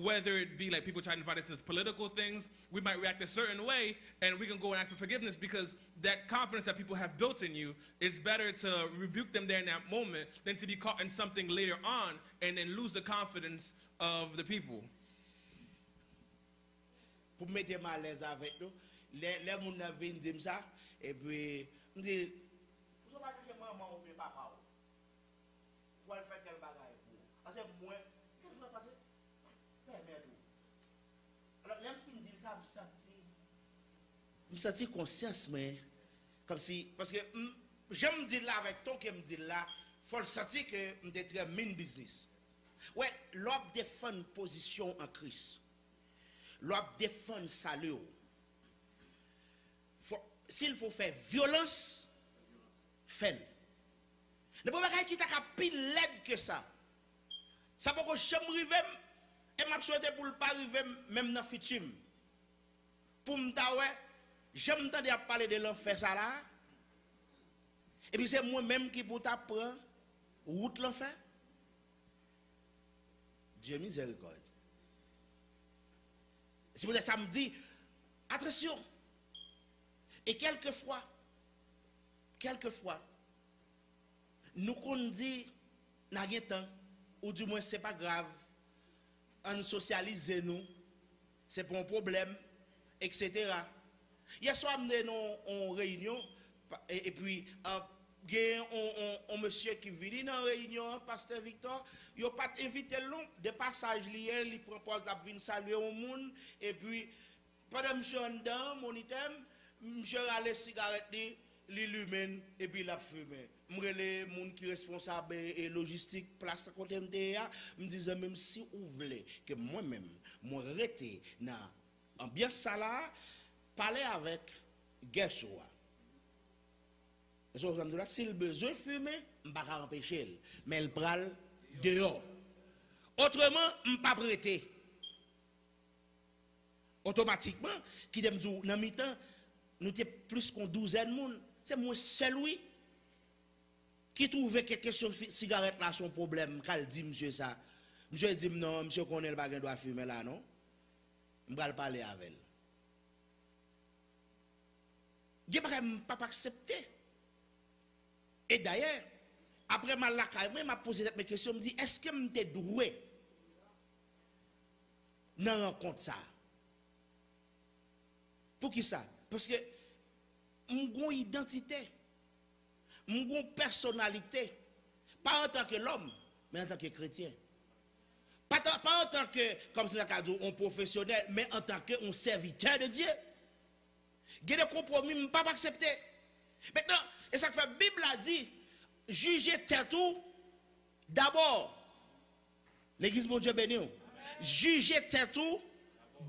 Whether it be like people trying to fight us into political things, we might react a certain way, and we can go and ask for forgiveness because that confidence that people have built in you, it's better to rebuke them there in that moment than to be caught in something later on and then lose the confidence of the people. Pour me mettre mal à l'aise avec nous, les gens viennent dire ça, et puis, me dit, vous ne pouvez pas chercher maman ou papa, pour aller faire quel bagage pour vous. Parce que moi, qu'est-ce qui va passer? Alors, là, je me dis ça, je me sens conscience, mais comme si, parce que j'aime dire là avec ton qui me dit là, il faut le sentir que je suis très mine business. Ouais, l'homme défend une position en Christ. L'homme défend salut. S'il faut faire violence, fais-le. Ne peut pas qu'il t'a plus l'aide que ça. Ça peut que j'aime arriver et m'a souhaité pour ne pas arriver même dans le futur. Pour me dire, j'aime entendre parler de l'enfer ça là. Et puis c'est moi-même qui pour t'apprendre route l'enfer. Dieu miséricorde. C'est pour ça me dit, attention. Et quelquefois, nous qu'on dit, n'a rien temps, ou du moins c'est pas grave, on socialise nous, c'est pas un problème, etc. Hier soir, nous avons en réunion, et puis, il y a un monsieur qui vient dans la réunion, pasteur Victor, il n'a pas invité long, des passages liés, il propose de venir saluer au monde, et puis, pendant monsieur en dedans, mon item, monsieur a les cigarettes, l'illumine, et puis il a fumé. Je les gens qui sont responsables et logistique, place à côté de me disent même si vous voulez que moi-même, moi rete dans l'ambiance là, parler avec Gersoa. S'il besoin de fumer, je ne vais pas empêcher, mais il pral dehors. Autrement, je ne vais pas prêter. Automatiquement, qui dem dans le mi-temps, nous sommes plus qu'une douzaine de monde. C'est moi seul, oui, qui trouve que question de cigarette là son problème. Quand dit monsieur ça, monsieur dit non, monsieur connaît le bagage doit fumer là, non? Je vais parler avec elle. Je ne vais pas accepter. Et d'ailleurs, après ma lacaille, je m'a posé cette question, je me dis, est-ce que je suis doué dans rencontre ça. Pour qui ça? Parce que m'gon identité, m'gon personnalité, pas en tant que l'homme, mais en tant que chrétien. Pas en tant que, comme c'est le dit, un professionnel, mais en tant qu'un serviteur de Dieu. Il y a des compromis, je ne peux pas accepter. Maintenant, et ça fait, la Bible a dit, jugez tout d'abord. L'église, mon Dieu béni. Jugez tout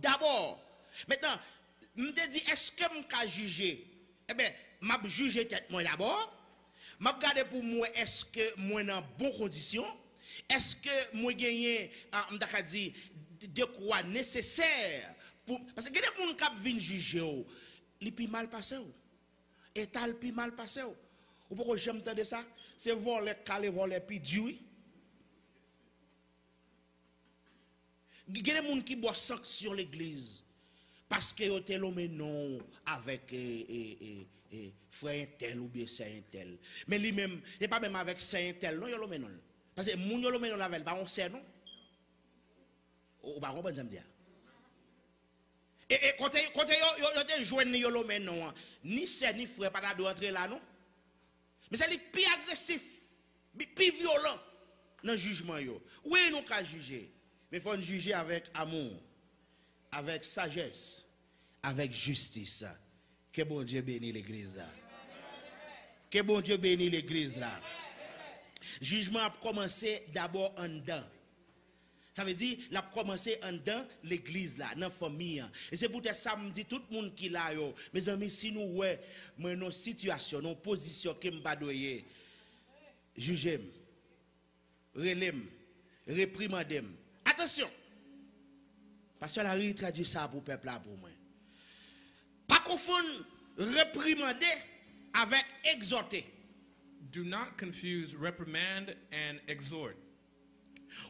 d'abord. Maintenant, je me dis, est-ce que je peux juger? Eh bien, je vais juger tête moi d'abord. Je vais regarder pour moi, est-ce que moi dans bonnes conditions? Est-ce que moi gagné, de quoi nécessaire pour. Parce que il y a des gens qui viennent juger, ils sont mal passés. Et tal plus mal passé. Ou pourquoi j'aime entendre ça? C'est voler, caler, voler, puis Dieu. Il y a des gens qui boivent sang sur l'église. Parce que ils ont l'homme non avec frère tel ou bien saint tel. Mais lui-même, il n'est pas même avec saint tel, non, il l'homme non. Parce que moun l'homme non avec, bah on sait non. Ou pas comprendre ça me dire. Et quand tu joignent l'homme non, ni c'est ni frère pas doit entrer là non. Mais c'est le plus agressif, plus violent dans le jugement yo. Oui, nous qu'à juger, mais il faut nous juger avec amour, avec sagesse, avec justice. Que bon Dieu bénisse l'église là. Que bon Dieu bénisse l'église là. Jugement a commencé d'abord en dedans. Ça veut dire, il a commencé en dedans l'église là, dans la famille. Et c'est pour ça que je dis tout le monde qui l'a yo. Mes amis, si nous ouais, mais nos situations, nos positions que m'pas doyer, jugez-moi, relève-moi, réprimandez-moi. Attention. Parce que la rue traduit ça pour le peuple là pour moi. Pas confondre réprimander avec exhorter. Do not confuse reprimand and exhort.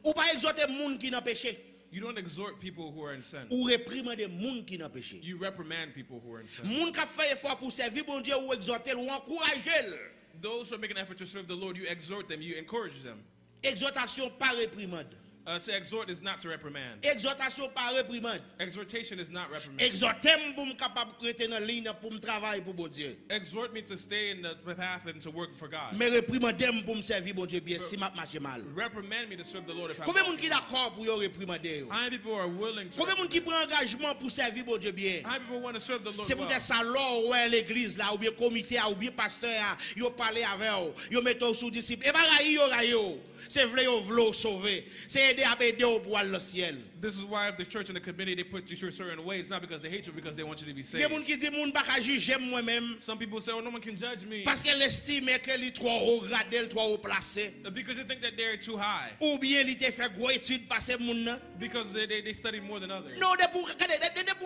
Ou pas exhorter moun qui n'a péché. You don't exhort people who are in sin. Ou réprimander moun qui n'a péché. You reprimand people who are in sin. Moun qui fait effort pour servir bon Dieu ou exhorter ou encourager. Those who are making an effort to serve the Lord, you exhort them, you encourage them. Exhortation par réprimande. To exhort is not to reprimand. Exhortation par réprimande. Exhortation is not reprimand. Exhorter pour me capable de rester dans la ligne pour me travailler pour bon Dieu. Exhort me to stay in the path and to work for God. Mais réprimander pour me servir bon Dieu bien si m'a marché mal. Reprimand me to serve the Lord if I. Combien de monde qui d'accord pour réprimander? How many people are willing to? Combien de monde qui prend engagement pour servir bon Dieu bien? How many people want to serve the Lord? C'est peut-être ça là ouais l'église là ou bien comité ou bien pasteur yo parler avec yo metto sous disciple et pas yo c'est vrai yo vlo sauver c'est aider à aider au pour le ciel. This is why the church and the committee they put you through a certain way. It's not because they hate you, because they want you to be saved. Il y a des gens qui disent moun pas juger moi-même. Some people say, "Oh, no one can judge me," parce qu'elle estime qu'elle est trop haut gradé, trop haut placé. Because they think that they're too high. Ou bien il te fait gros étude passer moun nan. Because they study more than others. Non, de pour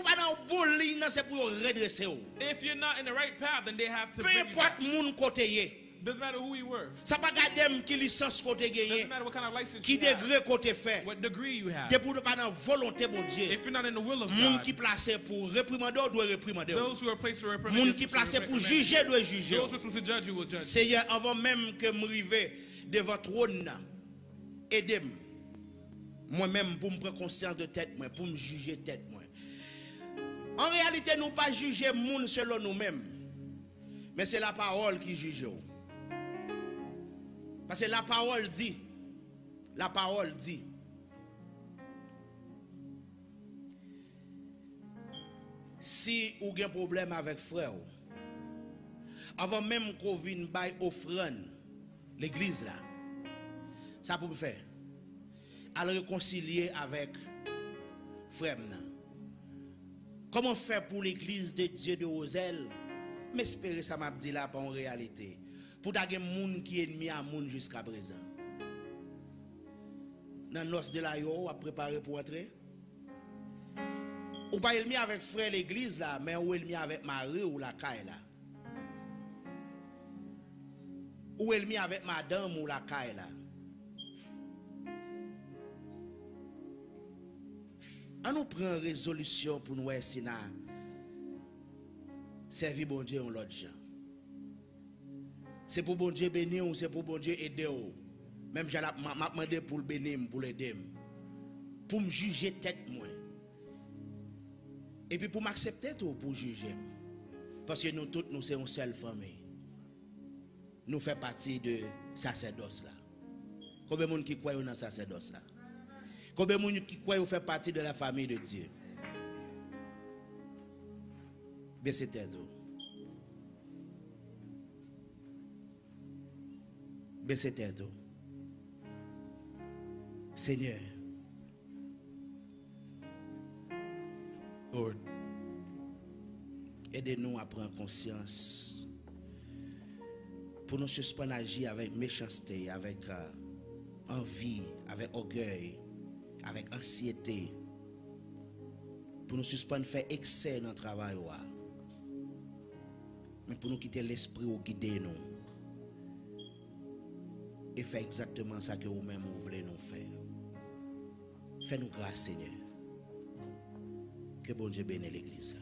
pas dans bon ligne c'est pour redresser ou. If you're not in the right path, then they have to Peu bring you importe back. moun côté yé. Doesn't matter who you were. Ça pas garder qui licence côté gagné. Doesn't matter what kind of license Qui you have. degré côté fait. What degree you have. De pour pas dans volonté bon Dieu. If you're not in the will of Moun God, qui placé pour réprimander doit réprimander. those who are placed to reprimand, Moun qui placé pour juger doit juger. those who are supposed to judge you will judge. Seigneur, avant même que me rive devant trône, aidez-moi. Moi-même pour me prendre conscience de tête moi, pour me juger tête moi. En réalité, nous pas juger moun selon nous-mêmes. Mais c'est la parole qui juge. Parce que la parole dit, si vous avez un problème avec frère, avant même qu'on vienne bailler offrande, l'église là, ça pour me faire, à le réconcilier avec frère. Comment faire pour l'église de Dieu de Roselle? Mais espérer ça m'a dit là pas en réalité. Pour des gens qui est ennemi à moun jusqu'à présent. Dans l'os de la yo, à préparer pour entrer. Ou pas ennemi avec frère l'église là, mais ou ennemi avec Marie ou la caille là. Ou ennemi avec madame ou la caille là. On nous prend une résolution pour nous essayer servir bon Dieu en l'autre gens. C'est pour bon Dieu bénir ou c'est pour bon Dieu aider ou. Même j'ai demandé pour le bénir, pour l'aider. Pour me juger tête moi. Et puis pour m'accepter tout, pour juger. Parce que nous tous, nous sommes une seule famille. Nous faisons partie de sacerdoce là. Combien de monde qui croit dans le sacerdoce là? Combien de monde qui croit faire partie de la famille de Dieu? Baissez tête. Baissez tête. Seigneur. Lord, aidez-nous à prendre conscience pour nous suspendre à agir avec méchanceté, avec envie, avec orgueil, avec anxiété, pour nous suspendre faire excès dans le travail, mais pour nous quitter l'esprit ou guider nous et faire exactement ça que vous-même vous voulez nous faire. Fais-nous grâce, Seigneur. Que bon Dieu bénisse l'Église.